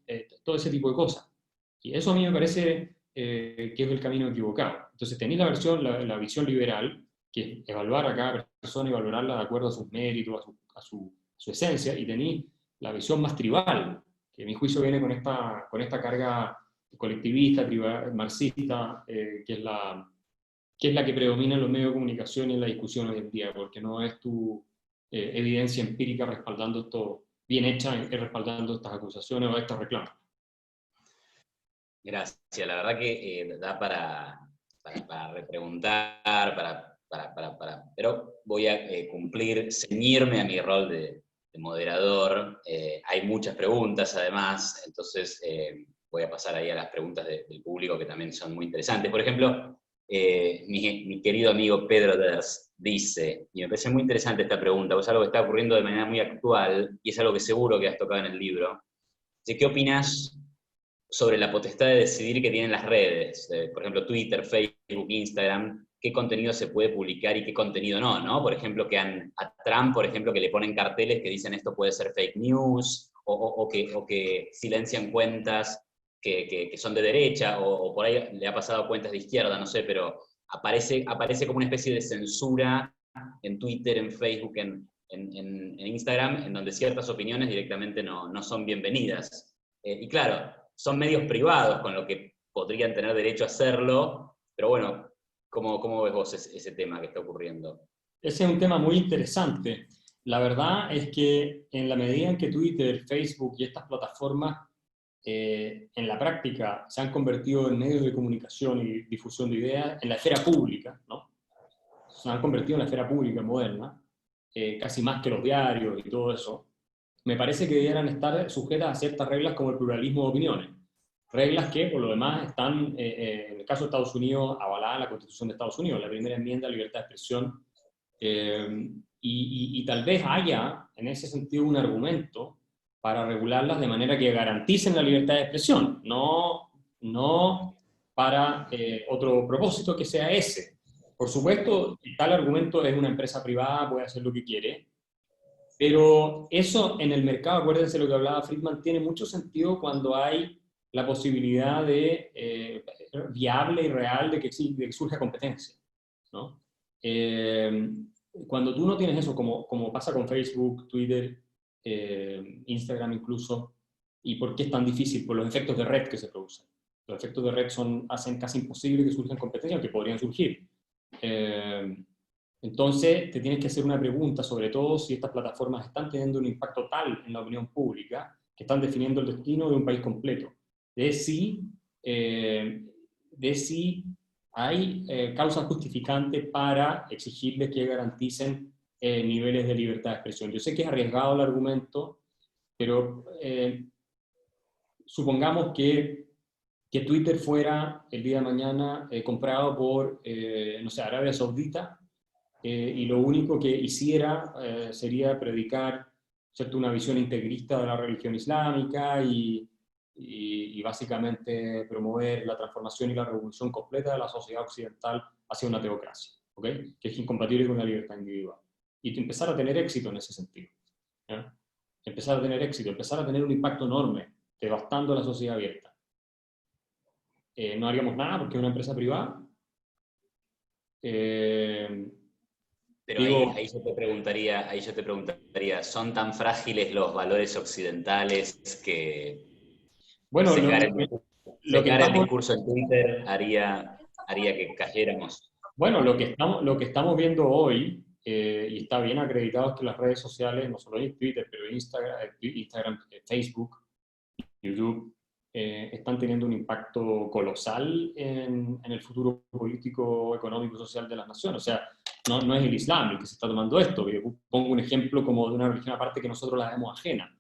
todo ese tipo de cosas. Y eso a mí me parece que es el camino equivocado. Entonces tenéis la visión liberal, que es evaluar a cada persona y valorarla de acuerdo a sus méritos, a su esencia, y tenéis la visión más tribal, que a mi juicio viene con esta carga colectivista, tribal, marxista, que es la que predomina en los medios de comunicación y en la discusión hoy en día, porque no es tu evidencia empírica respaldando esto, bien hecha, respaldando estas acusaciones o estos reclamos. Gracias, la verdad que da para repreguntar, pero voy a ceñirme a mi rol de moderador. Hay muchas preguntas además, entonces voy a pasar ahí a las preguntas del público que también son muy interesantes. Por ejemplo, mi querido amigo Pedro Ders dice, y me parece muy interesante esta pregunta, pues es algo que está ocurriendo de manera muy actual, y es algo que seguro que has tocado en el libro. ¿Qué opinas sobre la potestad de decidir que tienen las redes? Por ejemplo, Twitter, Facebook, Instagram, qué contenido se puede publicar y qué contenido no, ¿no? Por ejemplo, que a Trump, por ejemplo, que le ponen carteles que dicen esto puede ser fake news, o que silencian cuentas que son de derecha, o por ahí le ha pasado a cuentas de izquierda, no sé, pero aparece como una especie de censura en Twitter, en Facebook, en Instagram, en donde ciertas opiniones directamente no son bienvenidas. Y claro, son medios privados con lo que podrían tener derecho a hacerlo, pero bueno, ¿cómo ves vos ese tema que está ocurriendo? Ese es un tema muy interesante. La verdad es que en la medida en que Twitter, Facebook y estas plataformas en la práctica se han convertido en medios de comunicación y difusión de ideas en la esfera pública, ¿no? Se han convertido en la esfera pública moderna, casi más que los diarios y todo eso. Me parece que debieran estar sujetas a ciertas reglas como el pluralismo de opiniones. Reglas que, por lo demás, están, en el caso de Estados Unidos, avaladas en la Constitución de Estados Unidos, la primera enmienda, libertad de expresión, y tal vez haya, en ese sentido, un argumento para regularlas de manera que garanticen la libertad de expresión, no para otro propósito que sea ese. Por supuesto, tal argumento es una empresa privada, puede hacer lo que quiere, pero eso en el mercado, acuérdense lo que hablaba Friedman, tiene mucho sentido cuando hay la posibilidad viable y real de que surja competencia, ¿no? Cuando tú no tienes eso, como pasa con Facebook, Twitter, Instagram incluso, ¿y por qué es tan difícil? Por los efectos de red que se producen. Los efectos de red hacen casi imposible que surjan competencias, aunque podrían surgir. Entonces, te tienes que hacer una pregunta, sobre todo si estas plataformas están teniendo un impacto tal en la opinión pública, que están definiendo el destino de un país completo, de si hay causas justificantes para exigirles que garanticen niveles de libertad de expresión. Yo sé que es arriesgado el argumento, pero supongamos que Twitter fuera el día de mañana comprado por, no sé, Arabia Saudita, y lo único que hiciera sería predicar, ¿cierto?, una visión integrista de la religión islámica y básicamente promover la transformación y la revolución completa de la sociedad occidental hacia una teocracia, ¿ok?, que es incompatible con la libertad individual. Y empezar a tener éxito en ese sentido. ¿Ya? Empezar a tener éxito, empezar a tener un impacto enorme, devastando la sociedad abierta. No haríamos nada porque es una empresa privada. Pero ahí yo te preguntaría, ¿son tan frágiles los valores occidentales que bueno, secar el discurso en Twitter haría que cayéramos? Bueno, lo que estamos viendo hoy y está bien acreditado que las redes sociales, no solo en Twitter, pero Instagram, Facebook, YouTube, están teniendo un impacto colosal en el futuro político, económico, social de las naciones. O sea, no es el Islam el que se está tomando esto. Yo pongo un ejemplo como de una religión aparte que nosotros la vemos ajena.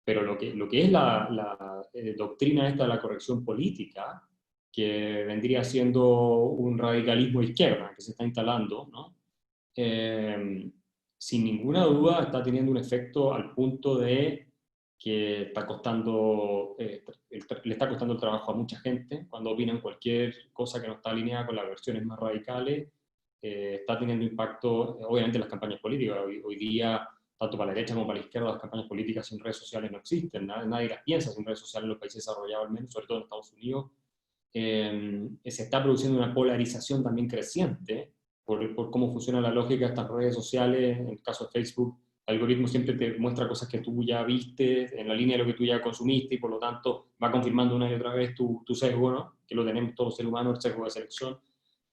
Pero lo que es la doctrina esta de la corrección política, que vendría siendo un radicalismo de izquierda que se está instalando, ¿no? Sin ninguna duda está teniendo un efecto al punto de que está costando, le está costando el trabajo a mucha gente cuando opinan cualquier cosa que no está alineada con las versiones más radicales. Está teniendo impacto, obviamente, en las campañas políticas. Hoy día, tanto para la derecha como para la izquierda, las campañas políticas sin redes sociales no existen. Nadie las piensa sin redes sociales en los países desarrollados, al menos, sobre todo en Estados Unidos. Se está produciendo una polarización también creciente por cómo funciona la lógica de estas redes sociales. En el caso de Facebook, el algoritmo siempre te muestra cosas que tú ya viste, en la línea de lo que tú ya consumiste, y por lo tanto va confirmando una y otra vez tu sesgo, ¿no? Que lo tenemos todos los seres humanos, el sesgo de selección.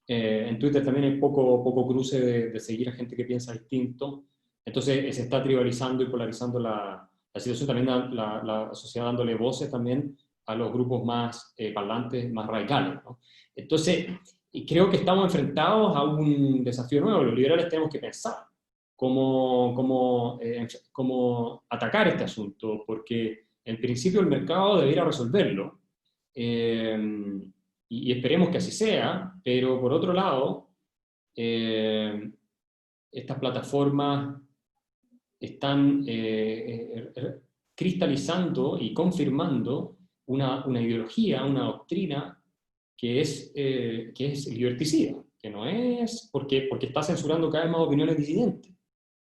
En Twitter también hay poco cruce de seguir a gente que piensa distinto. Entonces se está tribalizando y polarizando la situación, también la sociedad dándole voces también a los grupos más parlantes, más radicales, ¿no? Entonces, y creo que estamos enfrentados a un desafío nuevo. Los liberales tenemos que pensar cómo atacar este asunto, porque en principio el mercado debiera resolverlo, y esperemos que así sea, pero por otro lado, estas plataformas están cristalizando y confirmando una ideología, una doctrina que es liberticida, que no es porque está censurando cada vez más opiniones disidentes.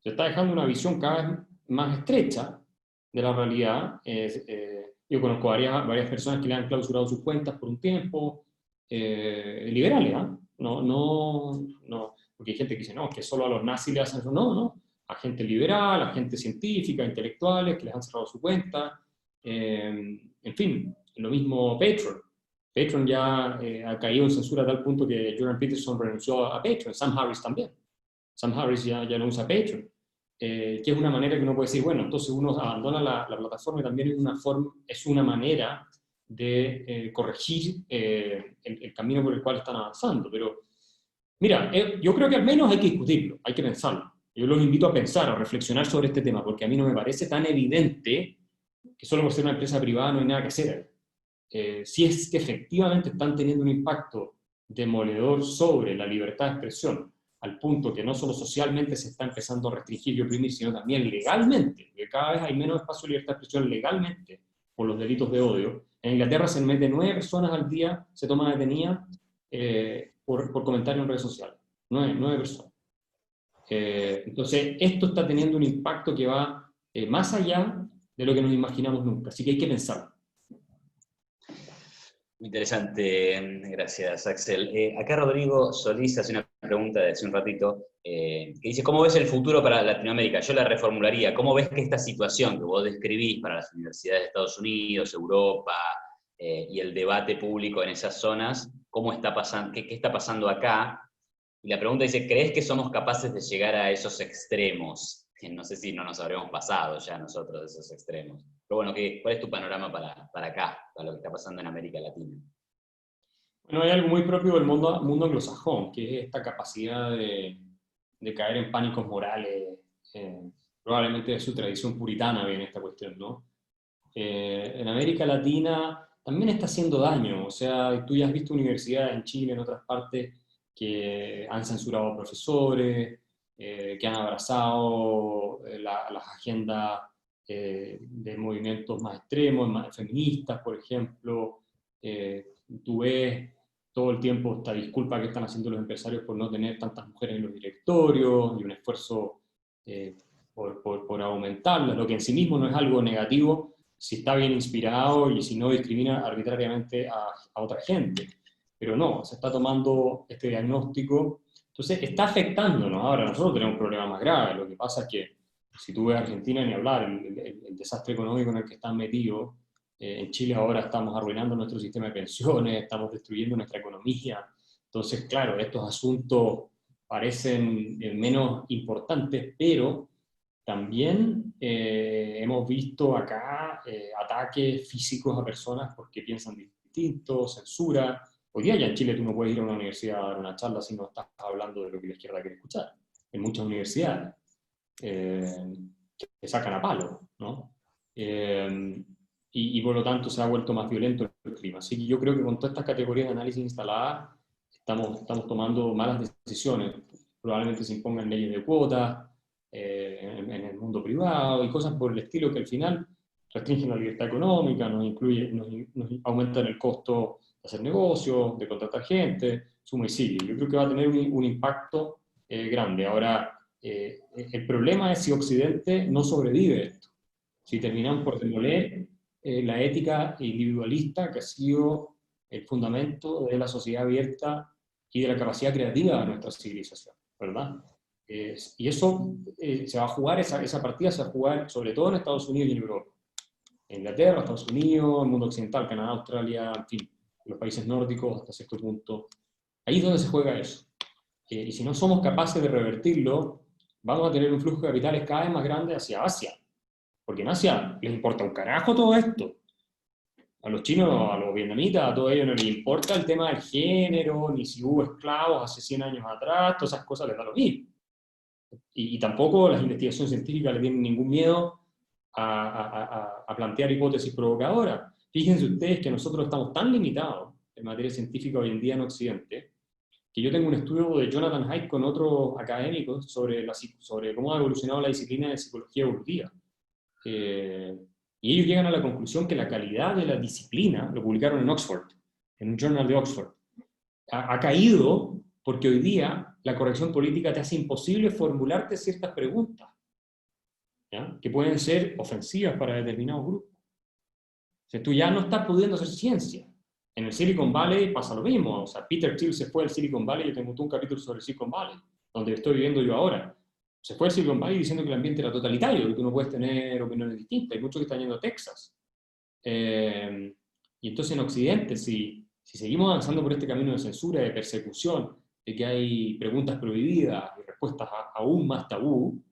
Se está dejando una visión cada vez más estrecha de la realidad. Yo conozco varias personas que le han clausurado sus cuentas por un tiempo, liberales, ¿eh? No, porque hay gente que dice, no, que solo a los nazis le hacen eso. No, a gente liberal, a gente científica, intelectuales que les han cerrado su cuenta. En fin, lo mismo Patreon. Patreon ya ha caído en censura a tal punto que Jordan Peterson renunció a Patreon, Sam Harris también. Sam Harris ya no usa Patreon, que es una manera que uno puede decir, bueno, entonces uno abandona la plataforma, y también es una manera de corregir el camino por el cual están avanzando. Pero mira, yo creo que al menos hay que discutirlo, hay que pensarlo. Yo los invito a pensar, a reflexionar sobre este tema, porque a mí no me parece tan evidente que solo por ser una empresa privada no hay nada que hacer. Si es que efectivamente están teniendo un impacto demoledor sobre la libertad de expresión, al punto que no solo socialmente se está empezando a restringir y oprimir, sino también legalmente, porque cada vez hay menos espacio de libertad de expresión legalmente por los delitos de odio. En Inglaterra se mete 9 personas al día, se toman detenidas por comentarios en redes sociales. 9 personas. Entonces, esto está teniendo un impacto que va más allá de lo que nos imaginamos nunca, así que hay que pensarlo. Muy interesante, gracias Axel. Acá Rodrigo Solís hace una pregunta de hace un ratito, que dice, ¿cómo ves el futuro para Latinoamérica? Yo la reformularía, ¿cómo ves que esta situación que vos describís para las universidades de Estados Unidos, Europa, y el debate público en esas zonas, ¿cómo está pasando, qué está pasando acá? Y la pregunta dice, ¿crees que somos capaces de llegar a esos extremos? No sé si no nos habremos pasado ya nosotros de esos extremos. Pero bueno, ¿cuál es tu panorama para acá, para lo que está pasando en América Latina? Bueno, hay algo muy propio del mundo anglosajón, que es esta capacidad de caer en pánicos morales. Probablemente de su tradición puritana viene esta cuestión, ¿no? En América Latina también está haciendo daño. O sea, tú ya has visto universidades en Chile, en otras partes, que han censurado que han abrazado las agendas de movimientos más extremos, más feministas, por ejemplo. Tú ves todo el tiempo esta disculpa que están haciendo los empresarios por no tener tantas mujeres en los directorios, y un esfuerzo por aumentarlas, lo que en sí mismo no es algo negativo si está bien inspirado y si no discrimina arbitrariamente a otra gente. Pero no, se está tomando este diagnóstico, entonces está afectándonos. Ahora nosotros tenemos un problema más grave. Lo que pasa es que si tú ves Argentina, ni hablar, el desastre económico en el que están metidos. En Chile ahora estamos arruinando nuestro sistema de pensiones, estamos destruyendo nuestra economía. Entonces, claro, estos asuntos parecen menos importantes, pero también hemos visto acá ataques físicos a personas porque piensan distinto, censura. Hoy día ya en Chile tú no puedes ir a una universidad a dar una charla si no estás hablando de lo que la izquierda quiere escuchar. En muchas universidades que sacan a palo, ¿no? Y por lo tanto se ha vuelto más violento el clima. Así que yo creo que con todas estas categorías de análisis instaladas estamos tomando malas decisiones. Probablemente se impongan leyes de cuotas en el mundo privado y cosas por el estilo que al final restringen la libertad económica, nos aumentan el costo de hacer negocios, de contratar gente, suma y sigue. Yo creo que va a tener un impacto grande. Ahora, el problema es si Occidente no sobrevive esto, si terminamos por demoler la ética individualista que ha sido el fundamento de la sociedad abierta y de la capacidad creativa de nuestra civilización, ¿verdad? Y eso se va a jugar, esa partida se va a jugar sobre todo en Estados Unidos y en Europa. En Inglaterra, Estados Unidos, el mundo occidental, Canadá, Australia, en fin, los países nórdicos hasta cierto punto. Ahí es donde se juega eso. Y si no somos capaces de revertirlo, vamos a tener un flujo de capitales cada vez más grande hacia Asia. Porque en Asia les importa un carajo todo esto. A los chinos, a los vietnamitas, a todos ellos no les importa el tema del género, ni si hubo esclavos hace 100 años atrás, todas esas cosas les da lo mismo. Y tampoco las investigaciones científicas le tienen ningún miedo a plantear hipótesis provocadoras. Fíjense ustedes que nosotros estamos tan limitados en materia científica hoy en día en Occidente, que yo tengo un estudio de Jonathan Haidt con otros académicos sobre cómo ha evolucionado la disciplina de psicología evolutiva. Y ellos llegan a la conclusión que la calidad de la disciplina, lo publicaron en Oxford, en un journal de Oxford, ha caído porque hoy día la corrección política te hace imposible formularte ciertas preguntas, ¿ya? Que pueden ser ofensivas para determinados grupos. O sea, tú ya no estás pudiendo hacer ciencia. En el Silicon Valley pasa lo mismo. O sea, Peter Thiel se fue al Silicon Valley, yo tengo un capítulo sobre Silicon Valley, donde estoy viviendo yo ahora. Se fue al Silicon Valley diciendo que el ambiente era totalitario, que tú no puedes tener opiniones distintas. Hay muchos que están yendo a Texas. Y entonces en Occidente, si seguimos avanzando por este camino de censura, de persecución, de que hay preguntas prohibidas y respuestas aún más tabú,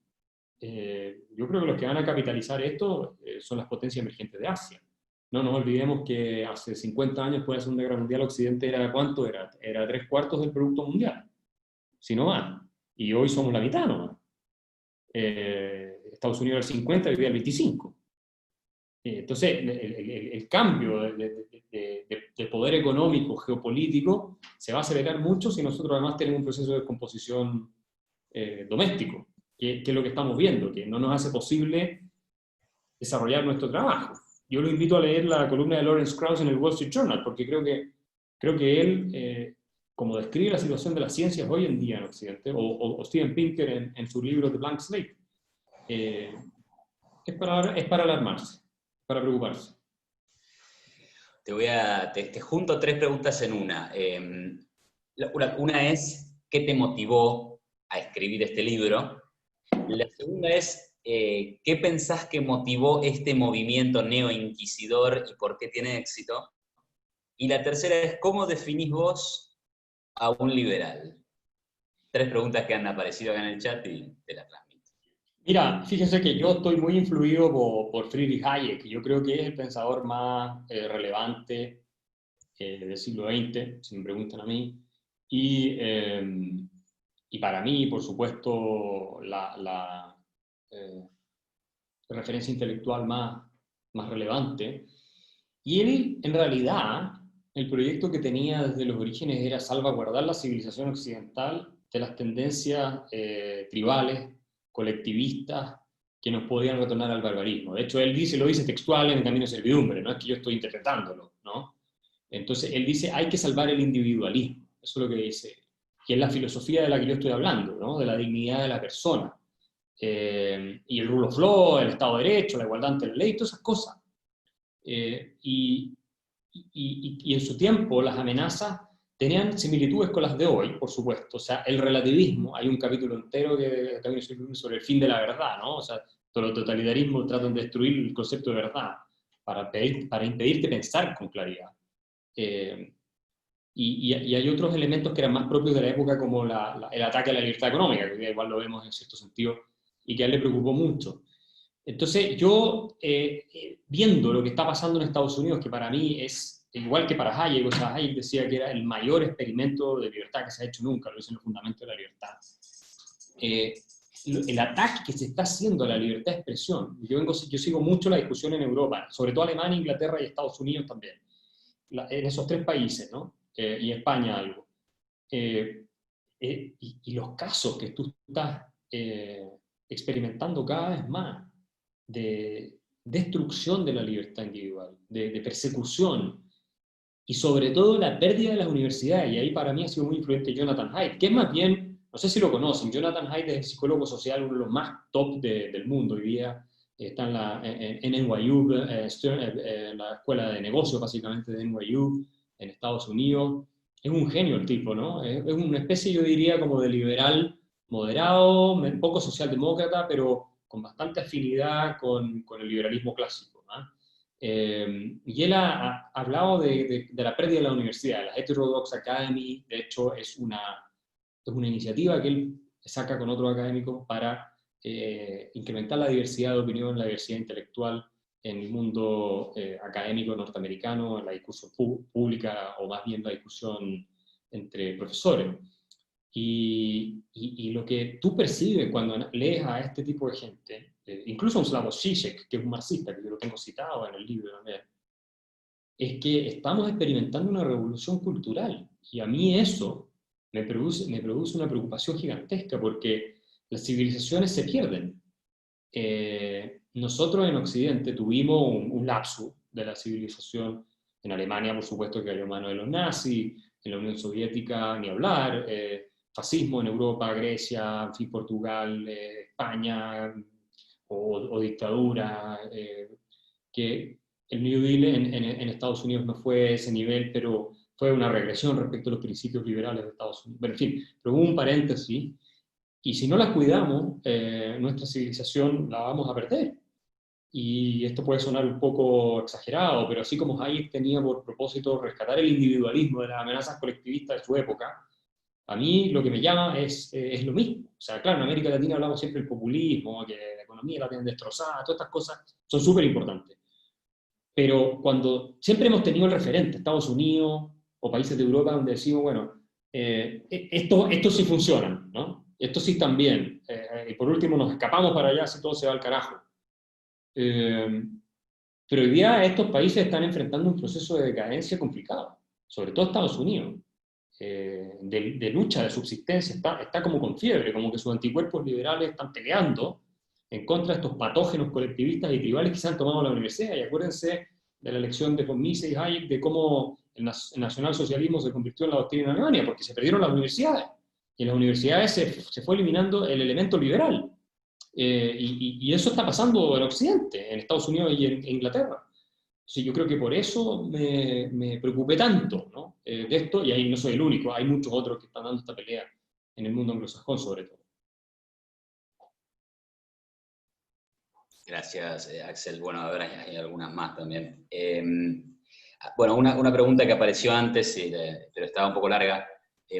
yo creo que los que van a capitalizar esto son las potencias emergentes de Asia. No nos olvidemos que hace 50 años, después de la Segunda Guerra Mundial, Occidente era ¿cuánto era? Era 3/4 del Producto Mundial, si no más. Y hoy somos la mitad nomás. Estados Unidos el 50, hoy día el 25. Entonces, el cambio de poder económico, geopolítico, se va a acelerar mucho si nosotros además tenemos un proceso de descomposición doméstico, que es lo que estamos viendo, que no nos hace posible desarrollar nuestro trabajo. Yo lo invito a leer la columna de Lawrence Krauss en el Wall Street Journal, porque creo que él, como describe la situación de las ciencias hoy en día en Occidente, o Steven Pinker en su libro The Blank Slate, es para alarmarse, para preocuparse. Te junto 3 preguntas en una. Una es, ¿qué te motivó a escribir este libro? La segunda es, ¿qué pensás que motivó este movimiento neoinquisidor y por qué tiene éxito? Y la tercera es, ¿cómo definís vos a un liberal? 3 preguntas que han aparecido acá en el chat y te las transmito. Mira, fíjense que yo estoy muy influido por Friedrich Hayek, que yo creo que es el pensador más relevante del siglo XX, si me preguntan a mí. Y para mí, por supuesto, la referencia intelectual más relevante. Y él, en realidad, el proyecto que tenía desde los orígenes era salvaguardar la civilización occidental de las tendencias tribales, colectivistas, que nos podían retornar al barbarismo. De hecho, él lo dice textual en el Camino de Servidumbre, no es que yo estoy interpretándolo, ¿no? Entonces, él dice, hay que salvar el individualismo, eso es lo que dice, que es la filosofía de la que yo estoy hablando, ¿no? De la dignidad de la persona. Y el rule of law, el Estado de Derecho, la igualdad ante la ley, todas esas cosas. Y en su tiempo las amenazas tenían similitudes con las de hoy, por supuesto. O sea, el relativismo, hay un capítulo entero que también sobre el fin de la verdad, ¿no? O sea, los totalitarismos tratan de destruir el concepto de verdad para impedirte pensar con claridad. y hay otros elementos que eran más propios de la época, como el ataque a la libertad económica, que igual lo vemos en cierto sentido, y que a él le preocupó mucho. Entonces yo, viendo lo que está pasando en Estados Unidos, que para mí es igual que para Hayek, o sea, Hayek decía que era el mayor experimento de libertad que se ha hecho nunca, lo dice en los fundamentos de la libertad. El ataque que se está haciendo a la libertad de expresión, yo sigo mucho la discusión en Europa, sobre todo Alemania, Inglaterra y Estados Unidos también, en esos tres países, ¿no? Y España algo. Y los casos que tú estás experimentando cada vez más de destrucción de la libertad individual, de persecución, y sobre todo la pérdida de las universidades, y ahí para mí ha sido muy influyente Jonathan Haidt, que es más bien, no sé si lo conocen, Jonathan Haidt es el psicólogo social, uno de los más top del mundo hoy día, está en NYU, la escuela de negocios básicamente de NYU, en Estados Unidos. Es un genio el tipo, ¿no? Es una especie, yo diría, como de liberal moderado, un poco socialdemócrata, pero con bastante afinidad con el liberalismo clásico, ¿no? Y él ha hablado de la pérdida de la universidad, la Heterodox Academy. De hecho es una iniciativa que él saca con otros académicos para incrementar la diversidad de opinión, la diversidad intelectual en el mundo académico norteamericano, en la discusión pública, o más bien la discusión entre profesores. Y lo que tú percibes cuando lees a este tipo de gente, incluso a un Slavoj Žižek, que es un marxista, que yo lo tengo citado en el libro también, es que estamos experimentando una revolución cultural. Y a mí eso me produce una preocupación gigantesca, porque las civilizaciones se pierden. Nosotros en Occidente tuvimos un lapsus de la civilización. En Alemania, por supuesto, que cayó en manos de los nazis, en la Unión Soviética, ni hablar, fascismo en Europa, Grecia, en fin, Portugal, España, o dictadura, que el New Deal en Estados Unidos no fue ese nivel, pero fue una regresión respecto a los principios liberales de Estados Unidos. Pero en fin, pero hubo un paréntesis, y si no las cuidamos, nuestra civilización la vamos a perder. Y esto puede sonar un poco exagerado, pero así como Hayek tenía por propósito rescatar el individualismo de las amenazas colectivistas de su época, a mí lo que me llama es lo mismo. O sea, claro, en América Latina hablamos siempre del populismo, que la economía la tienen destrozada, todas estas cosas son súper importantes. Pero cuando siempre hemos tenido el referente, Estados Unidos o países de Europa, donde decimos, bueno, esto sí funciona, ¿no? Esto sí están bien. Y por último nos escapamos para allá si todo se va al carajo. Pero hoy día estos países están enfrentando un proceso de decadencia complicado, sobre todo Estados Unidos, de lucha, de subsistencia, está como con fiebre, como que sus anticuerpos liberales están peleando en contra de estos patógenos colectivistas y tribales que se han tomado en la universidad. Y acuérdense de la lección de von Mises y Hayek de cómo el nacionalsocialismo se convirtió en la doctrina en Alemania, porque se perdieron las universidades. Y en las universidades se fue eliminando el elemento liberal. Y eso está pasando en Occidente, en Estados Unidos y en Inglaterra. Entonces yo creo que por eso me preocupé tanto, ¿no? De esto, y ahí no soy el único, hay muchos otros que están dando esta pelea en el mundo anglosajón sobre todo. Gracias, Axel. Bueno, a ver, hay algunas más también. Bueno, una pregunta que apareció antes, pero estaba un poco larga.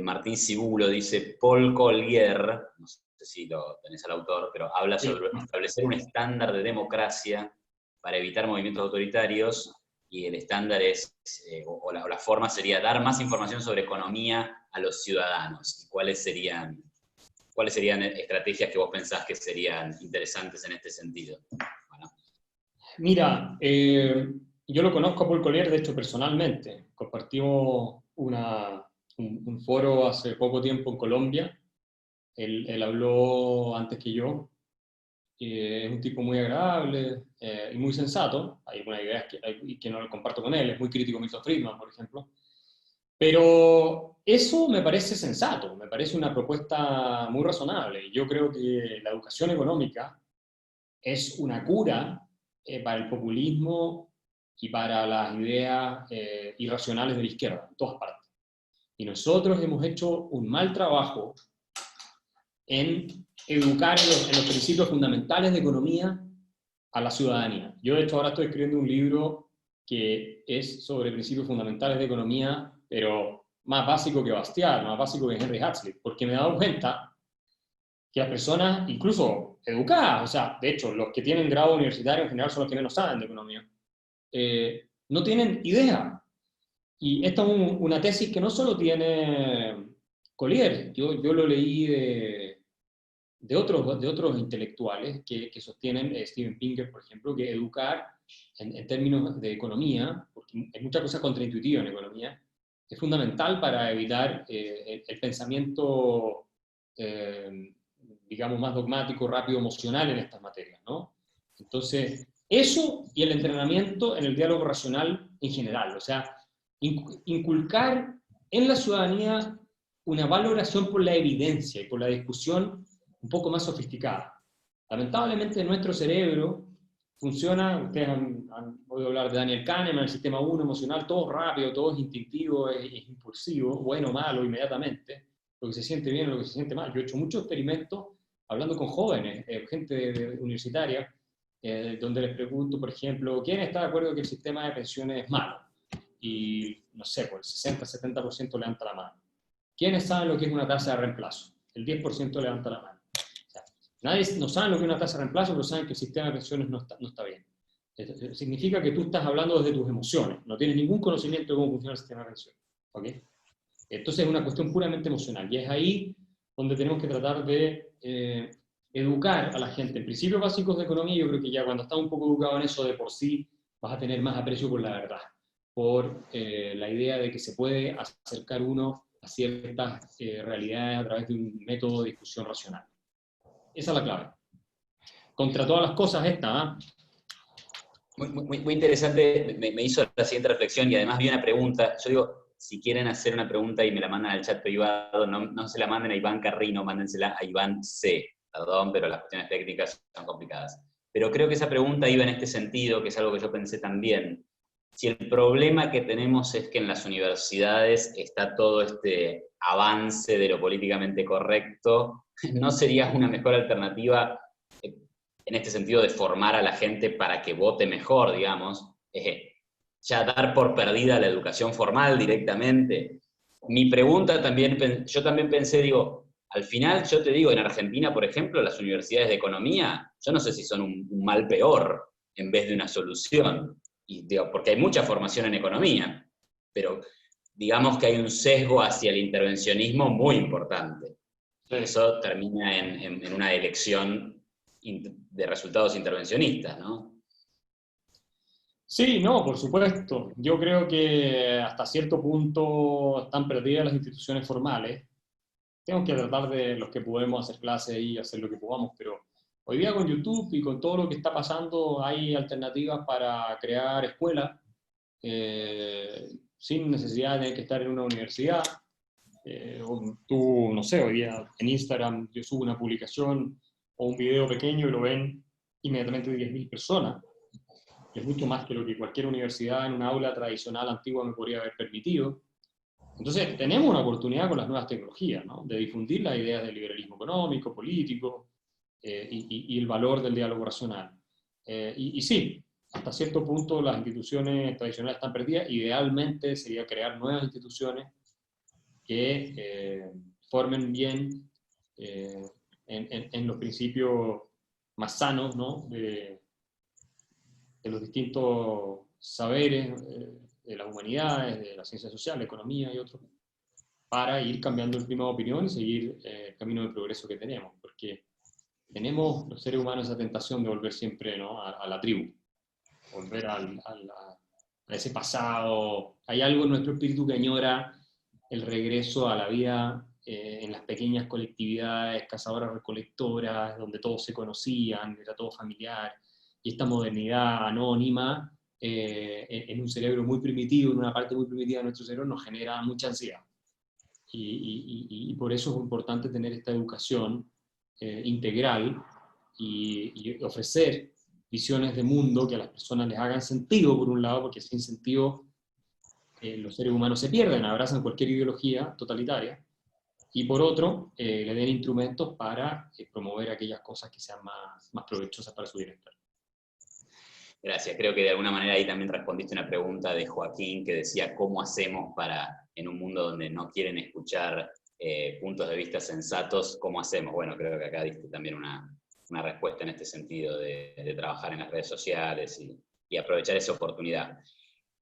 Martín Cibulo dice, Paul Collier, no sé si lo tenés al autor, pero habla sobre establecer un estándar de democracia para evitar movimientos autoritarios, y el estándar es, o la forma sería dar más información sobre economía a los ciudadanos. ¿Cuáles serían estrategias que vos pensás que serían interesantes en este sentido? Bueno. Mira, yo lo conozco a Paul Collier, de hecho, personalmente. Compartimos un foro hace poco tiempo en Colombia. Él habló antes que yo. Es un tipo muy agradable y muy sensato. Hay algunas ideas que no lo comparto con él. Es muy crítico de Milton Friedman, por ejemplo. Pero eso me parece sensato, me parece una propuesta muy razonable. Yo creo que la educación económica es una cura para el populismo y para las ideas irracionales de la izquierda, en todas partes. Y nosotros hemos hecho un mal trabajo en educar en los principios fundamentales de economía a la ciudadanía. Yo, de hecho, ahora estoy escribiendo un libro que es sobre principios fundamentales de economía, pero más básico que Bastiat, más básico que Henry Hazlitt, porque me he dado cuenta que las personas, incluso educadas, o sea, de hecho, los que tienen grado universitario en general son los que menos saben de economía, no tienen idea. Y esta es una tesis que no solo tiene Collier, yo lo leí de otros intelectuales que sostienen, Steven Pinker, por ejemplo, que educar en términos de economía, porque hay muchas cosas contraintuitivas en economía, es fundamental para evitar el pensamiento, digamos, más dogmático, rápido, emocional en estas materias, ¿no? Entonces, eso y el entrenamiento en el diálogo racional en general, o sea, inculcar en la ciudadanía una valoración por la evidencia y por la discusión un poco más sofisticada. Lamentablemente nuestro cerebro funciona, ustedes han oído hablar de Daniel Kahneman, el sistema 1 emocional, todo rápido, todo es instintivo, es impulsivo, bueno o malo inmediatamente, lo que se siente bien, lo que se siente mal. Yo he hecho muchos experimentos hablando con jóvenes, gente universitaria, donde les pregunto, por ejemplo, ¿quién está de acuerdo que el sistema de pensiones es malo? Y no sé, por el 60-70% levanta la mano. ¿Quiénes saben lo que es una tasa de reemplazo? El 10% levanta la mano. O sea, nadie no sabe lo que es una tasa de reemplazo, pero saben que el sistema de pensiones no está bien. Significa que tú estás hablando desde tus emociones, no tienes ningún conocimiento de cómo funciona el sistema de pensiones. ¿Okay? Entonces es una cuestión puramente emocional, y es ahí donde tenemos que tratar de educar a la gente. En principios básicos de economía, yo creo que ya cuando estás un poco educado en eso de por sí, vas a tener más aprecio por la verdad, por la idea de que se puede acercar uno a ciertas realidades a través de un método de discusión racional. Esa es la clave. Contra todas las cosas esta, Muy interesante, me hizo la siguiente reflexión y además vi una pregunta. Yo digo, si quieren hacer una pregunta y me la mandan al chat privado, no se la manden a Iván Carrino, mándensela a Iván C. Perdón, pero las cuestiones técnicas son complicadas. Pero creo que esa pregunta iba en este sentido, que es algo que yo pensé también. Si el problema que tenemos es que en las universidades está todo este avance de lo políticamente correcto, ¿no sería una mejor alternativa en este sentido de formar a la gente para que vote mejor, digamos, ya dar por perdida la educación formal directamente? Mi pregunta también, yo también pensé, digo, al final yo te digo, en Argentina, por ejemplo, las universidades de economía, yo no sé si son un mal peor en vez de una solución, y digo, porque hay mucha formación en economía, pero digamos que hay un sesgo hacia el intervencionismo muy importante. Sí. Y eso termina en una elección de resultados intervencionistas, ¿no? Sí, no, por supuesto. Yo creo que hasta cierto punto están perdidas las instituciones formales. Tenemos que tratar de los que podemos hacer clases y hacer lo que podamos, pero hoy día con YouTube y con todo lo que está pasando hay alternativas para crear escuelas sin necesidad de tener que estar en una universidad. Tú, no sé, hoy día en Instagram yo subo una publicación o un video pequeño y lo ven inmediatamente 10.000 personas. Es mucho más que lo que cualquier universidad en una aula tradicional antigua me podría haber permitido. Entonces, tenemos una oportunidad con las nuevas tecnologías, ¿no? De difundir las ideas del liberalismo económico, político, y el valor del diálogo racional. Y sí, hasta cierto punto las instituciones tradicionales están perdidas. Idealmente sería crear nuevas instituciones que formen bien en los principios más sanos, ¿no? de los distintos saberes de las humanidades, de las ciencias sociales, economía y otros, para ir cambiando el clima de opinión y seguir el camino de progreso que tenemos, porque tenemos los seres humanos esa tentación de volver siempre, ¿no? a la tribu, volver a ese pasado. Hay algo en nuestro espíritu que añora el regreso a la vida en las pequeñas colectividades, cazadoras recolectoras, donde todos se conocían, era todo familiar, y esta modernidad anónima en un cerebro muy primitivo, en una parte muy primitiva de nuestro cerebro, nos genera mucha ansiedad. Y por eso es importante tener esta educación integral y ofrecer visiones de mundo que a las personas les hagan sentido, por un lado, porque sin sentido los seres humanos se pierden, abrazan cualquier ideología totalitaria, y por otro, le den instrumentos para promover aquellas cosas que sean más provechosas para su bienestar. Gracias. Creo que de alguna manera ahí también respondiste una pregunta de Joaquín que decía cómo hacemos para, en un mundo donde no quieren escuchar puntos de vista sensatos, ¿cómo hacemos? Bueno, creo que acá diste también una respuesta en este sentido de trabajar en las redes sociales y aprovechar esa oportunidad.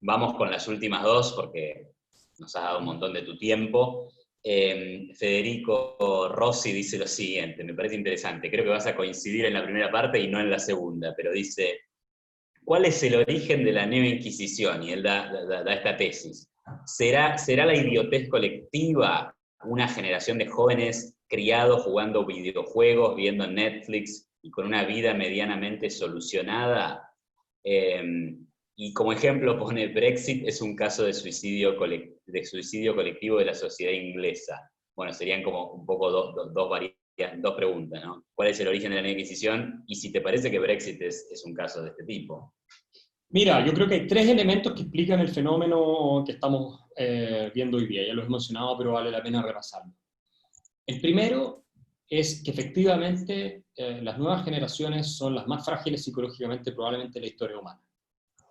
Vamos con las últimas dos porque nos has dado un montón de tu tiempo. Federico Rossi dice lo siguiente, me parece interesante, creo que vas a coincidir en la primera parte y no en la segunda, pero dice, ¿cuál es el origen de la Nueva Inquisición? Y él da esta tesis. ¿Será la idiotez colectiva, una generación de jóvenes criados jugando videojuegos, viendo Netflix y con una vida medianamente solucionada? Y como ejemplo pone Brexit es un caso de suicidio colectivo de la sociedad inglesa. Bueno, serían como un poco dos preguntas, ¿no? ¿Cuál es el origen de la Nueva Inquisición? Y si te parece que Brexit es un caso de este tipo. Mira, yo creo que hay tres elementos que explican el fenómeno que estamos viendo hoy día. Ya lo he mencionado, pero vale la pena repasarlo. El primero es que efectivamente las nuevas generaciones son las más frágiles psicológicamente probablemente de la historia humana.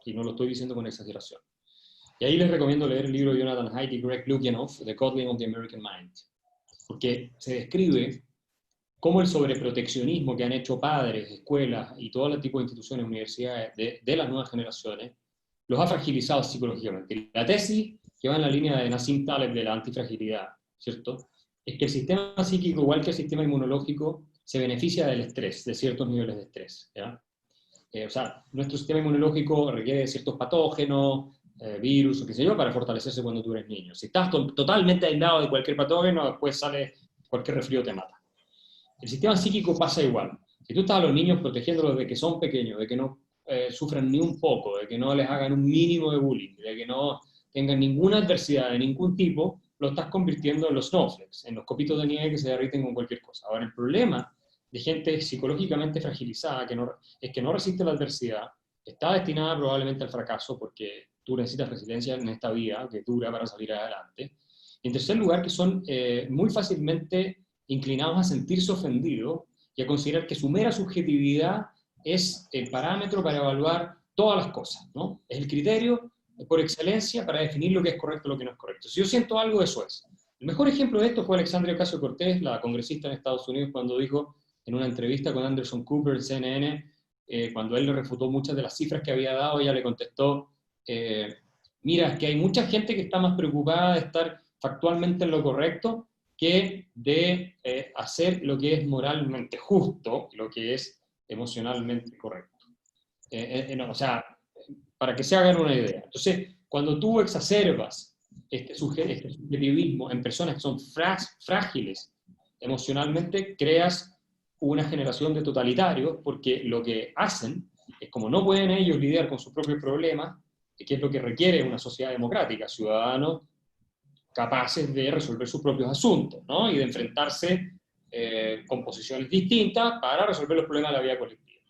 Y no lo estoy diciendo con exageración. Y ahí les recomiendo leer el libro de Jonathan Haidt y Greg Lukianoff, The Coddling of the American Mind, porque se describe cómo el sobreproteccionismo que han hecho padres, escuelas y todo tipo de instituciones, universidades de las nuevas generaciones, los ha fragilizado psicológicamente. La tesis, que va en la línea de Nassim Taleb de la antifragilidad, ¿cierto?, es que el sistema psíquico, igual que el sistema inmunológico, se beneficia del estrés, de ciertos niveles de estrés, ¿ya? O sea, nuestro sistema inmunológico requiere de ciertos patógenos, virus o qué sé yo, para fortalecerse cuando tú eres niño. Si estás totalmente aislado de cualquier patógeno, después sale cualquier resfrío te mata. El sistema psíquico pasa igual. Si tú estás a los niños protegiéndolos de que son pequeños, de que no sufran ni un poco, de que no les hagan un mínimo de bullying, de que no tengan ninguna adversidad de ningún tipo, lo estás convirtiendo en los snowflakes, en los copitos de nieve que se derriten con cualquier cosa. Ahora, el problema de gente psicológicamente fragilizada, es que no resiste la adversidad, está destinada probablemente al fracaso porque tú necesitas resiliencia en esta vida que dura para salir adelante. Y en tercer lugar, que son muy fácilmente inclinados a sentirse ofendidos y a considerar que su mera subjetividad es el parámetro para evaluar todas las cosas, ¿no? Es el criterio por excelencia para definir lo que es correcto y lo que no es correcto. Si yo siento algo, eso es. El mejor ejemplo de esto fue Alexandria Ocasio-Cortez, la congresista en Estados Unidos, cuando dijo en una entrevista con Anderson Cooper en CNN, cuando él le refutó muchas de las cifras que había dado, ella le contestó, mira, es que hay mucha gente que está más preocupada de estar factualmente en lo correcto que de hacer lo que es moralmente justo, lo que es emocionalmente correcto. No, o sea, para que se hagan una idea. Entonces, cuando tú exacerbas este subjetivismo en personas que son frágiles emocionalmente, creas una generación de totalitarios, porque lo que hacen es, como no pueden ellos lidiar con sus propios problemas, que es lo que requiere una sociedad democrática, ciudadanos capaces de resolver sus propios asuntos, ¿no? Y de enfrentarse con posiciones distintas para resolver los problemas de la vida colectiva.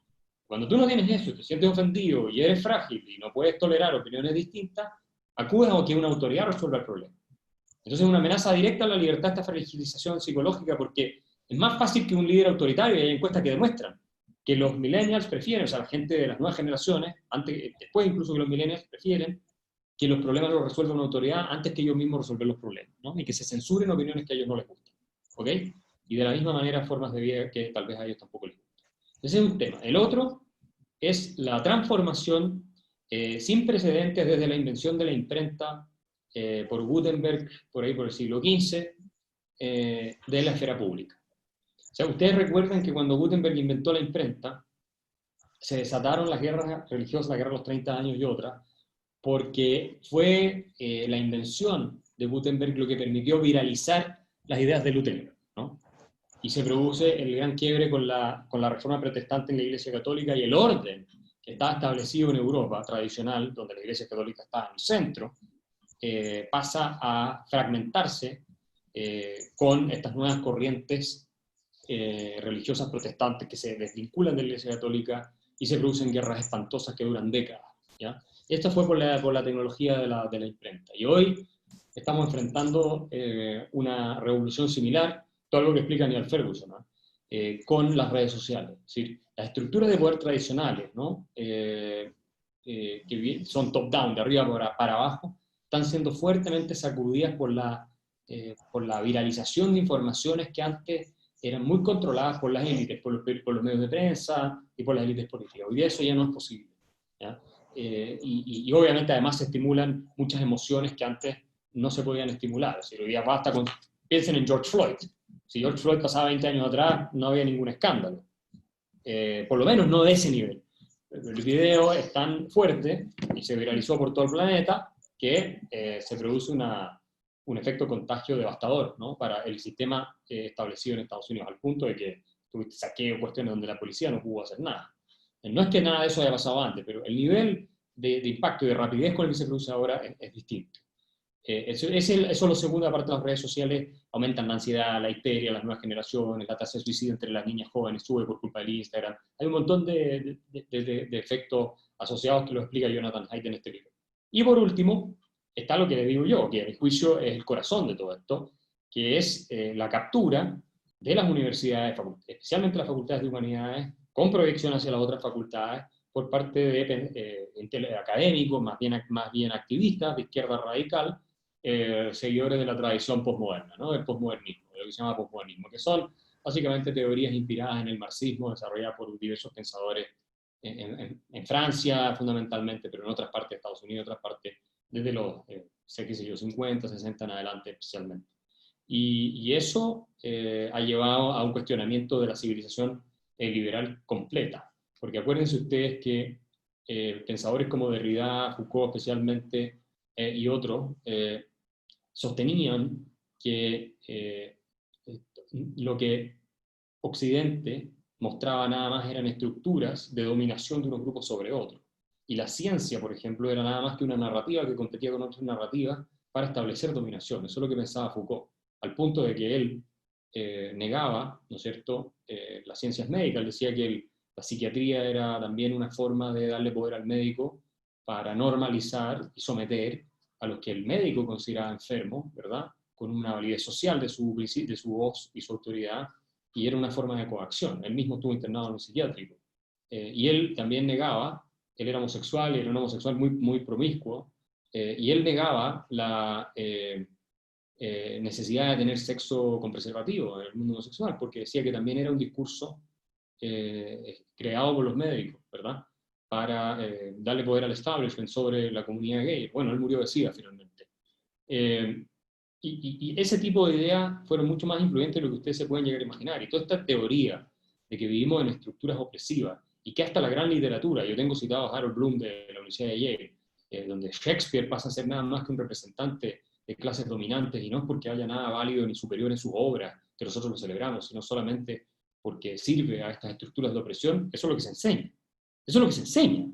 Cuando tú no tienes eso, te sientes ofendido y eres frágil y no puedes tolerar opiniones distintas, acudes a que una autoridad resuelva el problema. Entonces es una amenaza directa a la libertad, esta fragilización psicológica, porque es más fácil que un líder autoritario, y hay encuestas que demuestran que los millennials prefieren, o sea, la gente de las nuevas generaciones, después incluso que los millennials prefieren que los problemas los resuelva una autoridad antes que ellos mismos resolver los problemas, ¿no? Y que se censuren opiniones que a ellos no les gustan, ¿ok? Y de la misma manera formas de vida que tal vez a ellos tampoco les gustan. Ese es un tema. El otro es la transformación sin precedentes desde la invención de la imprenta por Gutenberg, por ahí por el siglo XV, de la esfera pública. O sea, ustedes recuerdan que cuando Gutenberg inventó la imprenta, se desataron las guerras religiosas, la guerra de los 30 años y otras, porque fue la invención de Gutenberg lo que permitió viralizar las ideas de Lutero, ¿no? Y se produce el gran quiebre con la reforma protestante en la Iglesia Católica, y el orden que estaba establecido en Europa tradicional, donde la Iglesia Católica estaba en el centro, pasa a fragmentarse con estas nuevas corrientes religiosas protestantes que se desvinculan de la Iglesia Católica y se producen guerras espantosas que duran décadas, ¿ya? Esto fue por la tecnología de la imprenta. Y hoy estamos enfrentando una revolución similar, todo lo que explica Neil Ferguson, ¿no? Con las redes sociales. Es decir, las estructuras de poder tradicionales, ¿no? que son top-down, de arriba para abajo, están siendo fuertemente sacudidas por la viralización de informaciones que antes eran muy controladas por las élites, por los medios de prensa y por las élites políticas. Hoy día eso ya no es posible, ¿ya? Y obviamente además se estimulan muchas emociones que antes no se podían estimular. Si hoy día basta con... Piensen en George Floyd. Si George Floyd pasaba 20 años atrás, no había ningún escándalo. Por lo menos no de ese nivel. El video es tan fuerte y se viralizó por todo el planeta que se produce un efecto contagio devastador, ¿no?, para el sistema establecido en Estados Unidos, al punto de que tuviste saqueo, cuestiones donde la policía no pudo hacer nada. No es que nada de eso haya pasado antes, pero el nivel de impacto y de rapidez con el que se produce ahora es distinto. Eso lo segundo, aparte de las redes sociales, aumentan la ansiedad, la histeria, las nuevas generaciones, la tasa de suicidio entre las niñas jóvenes sube por culpa del Instagram. Hay un montón de efectos asociados que lo explica Jonathan Haidt en este libro. Y por último, está lo que le digo yo, que a mi juicio es el corazón de todo esto, que es la captura de las universidades, especialmente las facultades de humanidades, con proyección hacia las otras facultades, por parte de académicos, más bien activistas de izquierda radical, seguidores de la tradición posmoderna, ¿no?, del posmodernismo, de lo que se llama posmodernismo, que son básicamente teorías inspiradas en el marxismo, desarrolladas por diversos pensadores en Francia fundamentalmente, pero en otras partes de Estados Unidos, otras partes desde los 50, 60 en adelante especialmente. Y eso ha llevado a un cuestionamiento de la civilización liberal completa, porque acuérdense ustedes que pensadores como Derrida, Foucault especialmente, y otros, sostenían que lo que Occidente mostraba nada más eran estructuras de dominación de unos grupos sobre otros. Y la ciencia, por ejemplo, era nada más que una narrativa que competía con otras narrativas para establecer dominación. Eso es lo que pensaba Foucault, al punto de que él negaba, ¿no es cierto?, las ciencias médicas. Él decía que la psiquiatría era también una forma de darle poder al médico para normalizar y someter a los que el médico consideraba enfermos, ¿verdad?, con una validez social de su voz y su autoridad, y era una forma de coacción. Él mismo estuvo internado en un psiquiátrico. Y él también negaba, él era homosexual, y era un homosexual muy, muy promiscuo, y él negaba la necesidad de tener sexo con preservativo en el mundo homosexual, porque decía que también era un discurso creado por los médicos, ¿verdad?, para darle poder al establishment sobre la comunidad gay. Bueno, él murió de SIDA finalmente. Y ese tipo de ideas fueron mucho más influyentes de lo que ustedes se pueden llegar a imaginar. Y toda esta teoría de que vivimos en estructuras opresivas, y que hasta la gran literatura, yo tengo citado a Harold Bloom de la Universidad de Yale, donde Shakespeare pasa a ser nada más que un representante de clases dominantes, y no es porque haya nada válido ni superior en sus obras, que nosotros lo celebramos, sino solamente porque sirve a estas estructuras de opresión. Eso es lo que se enseña. Eso es lo que se enseña.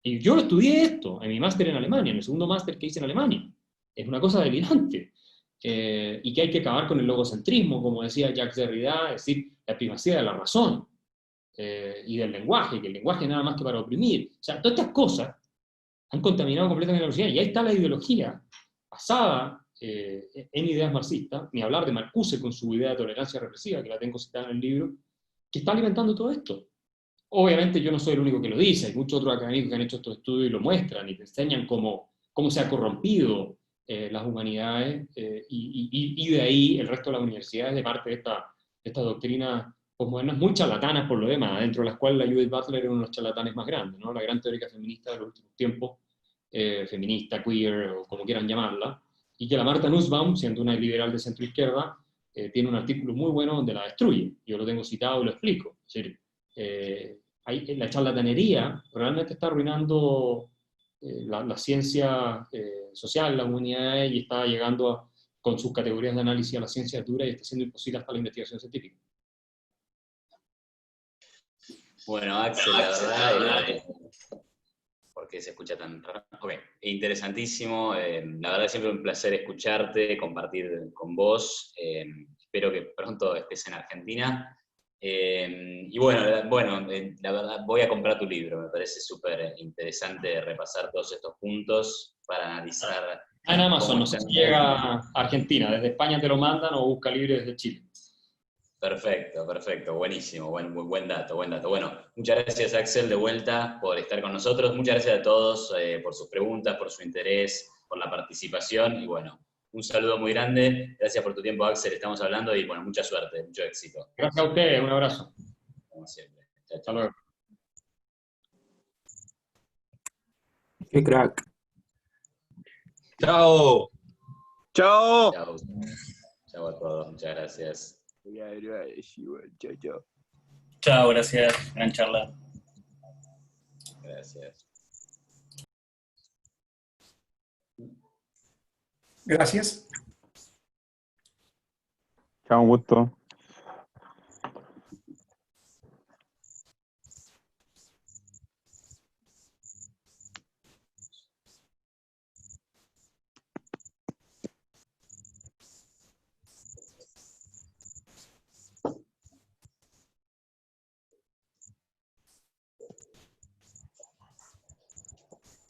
Y yo lo estudié esto en mi máster en Alemania, en el segundo máster que hice en Alemania. Es una cosa delirante. Y que hay que acabar con el logocentrismo, como decía Jacques Derrida, es decir, la primacía de la razón y del lenguaje, que el lenguaje es nada más que para oprimir. O sea, todas estas cosas han contaminado completamente la universidad, y ahí está la ideología basada en ideas marxistas, ni hablar de Marcuse con su idea de tolerancia represiva, que la tengo citada en el libro, que está alimentando todo esto. Obviamente yo no soy el único que lo dice, hay muchos otros académicos que han hecho estos estudios y lo muestran, y te enseñan cómo se ha corrompido las humanidades, y de ahí el resto de las universidades, de parte de esta doctrina posmodernas muy charlatanas por lo demás, dentro de las cuales la Judith Butler es uno de los charlatanes más grandes, ¿no?, la gran teórica feminista de los últimos tiempos, feminista, queer, o como quieran llamarla, y que la Martha Nussbaum, siendo una liberal de centro izquierda, tiene un artículo muy bueno donde la destruye. Yo lo tengo citado y lo explico. Es decir, la charlatanería realmente está arruinando la ciencia social, la humanidad, y está llegando con sus categorías de análisis a la ciencia dura, y está siendo imposible hasta la investigación científica. Bueno, Axel, la verdad, porque se escucha tan raro. Okay. Interesantísimo. La verdad, siempre un placer escucharte, compartir con vos. Espero que pronto estés en Argentina. Y bueno, la verdad, voy a comprar tu libro. Me parece súper interesante repasar todos estos puntos para analizar. En Amazon, no sé si llega a Argentina. Desde España te lo mandan, o busca libre desde Chile. Perfecto, perfecto, buenísimo, buen dato, buen dato. Bueno, muchas gracias Axel de vuelta por estar con nosotros, muchas gracias a todos por sus preguntas, por su interés, por la participación y bueno, un saludo muy grande, gracias por tu tiempo Axel, estamos hablando y bueno, mucha suerte, mucho éxito. Gracias a ustedes, un abrazo. Como siempre. Chao, Hasta chao. luego. Qué crack. Chao. Chao. Chao. Chao a todos, muchas gracias. Chao, chao. Chao, gracias. Gran charla. Gracias. Gracias. Chao, un gusto.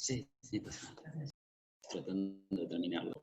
Sí, sí, pues, tratando de terminarlo.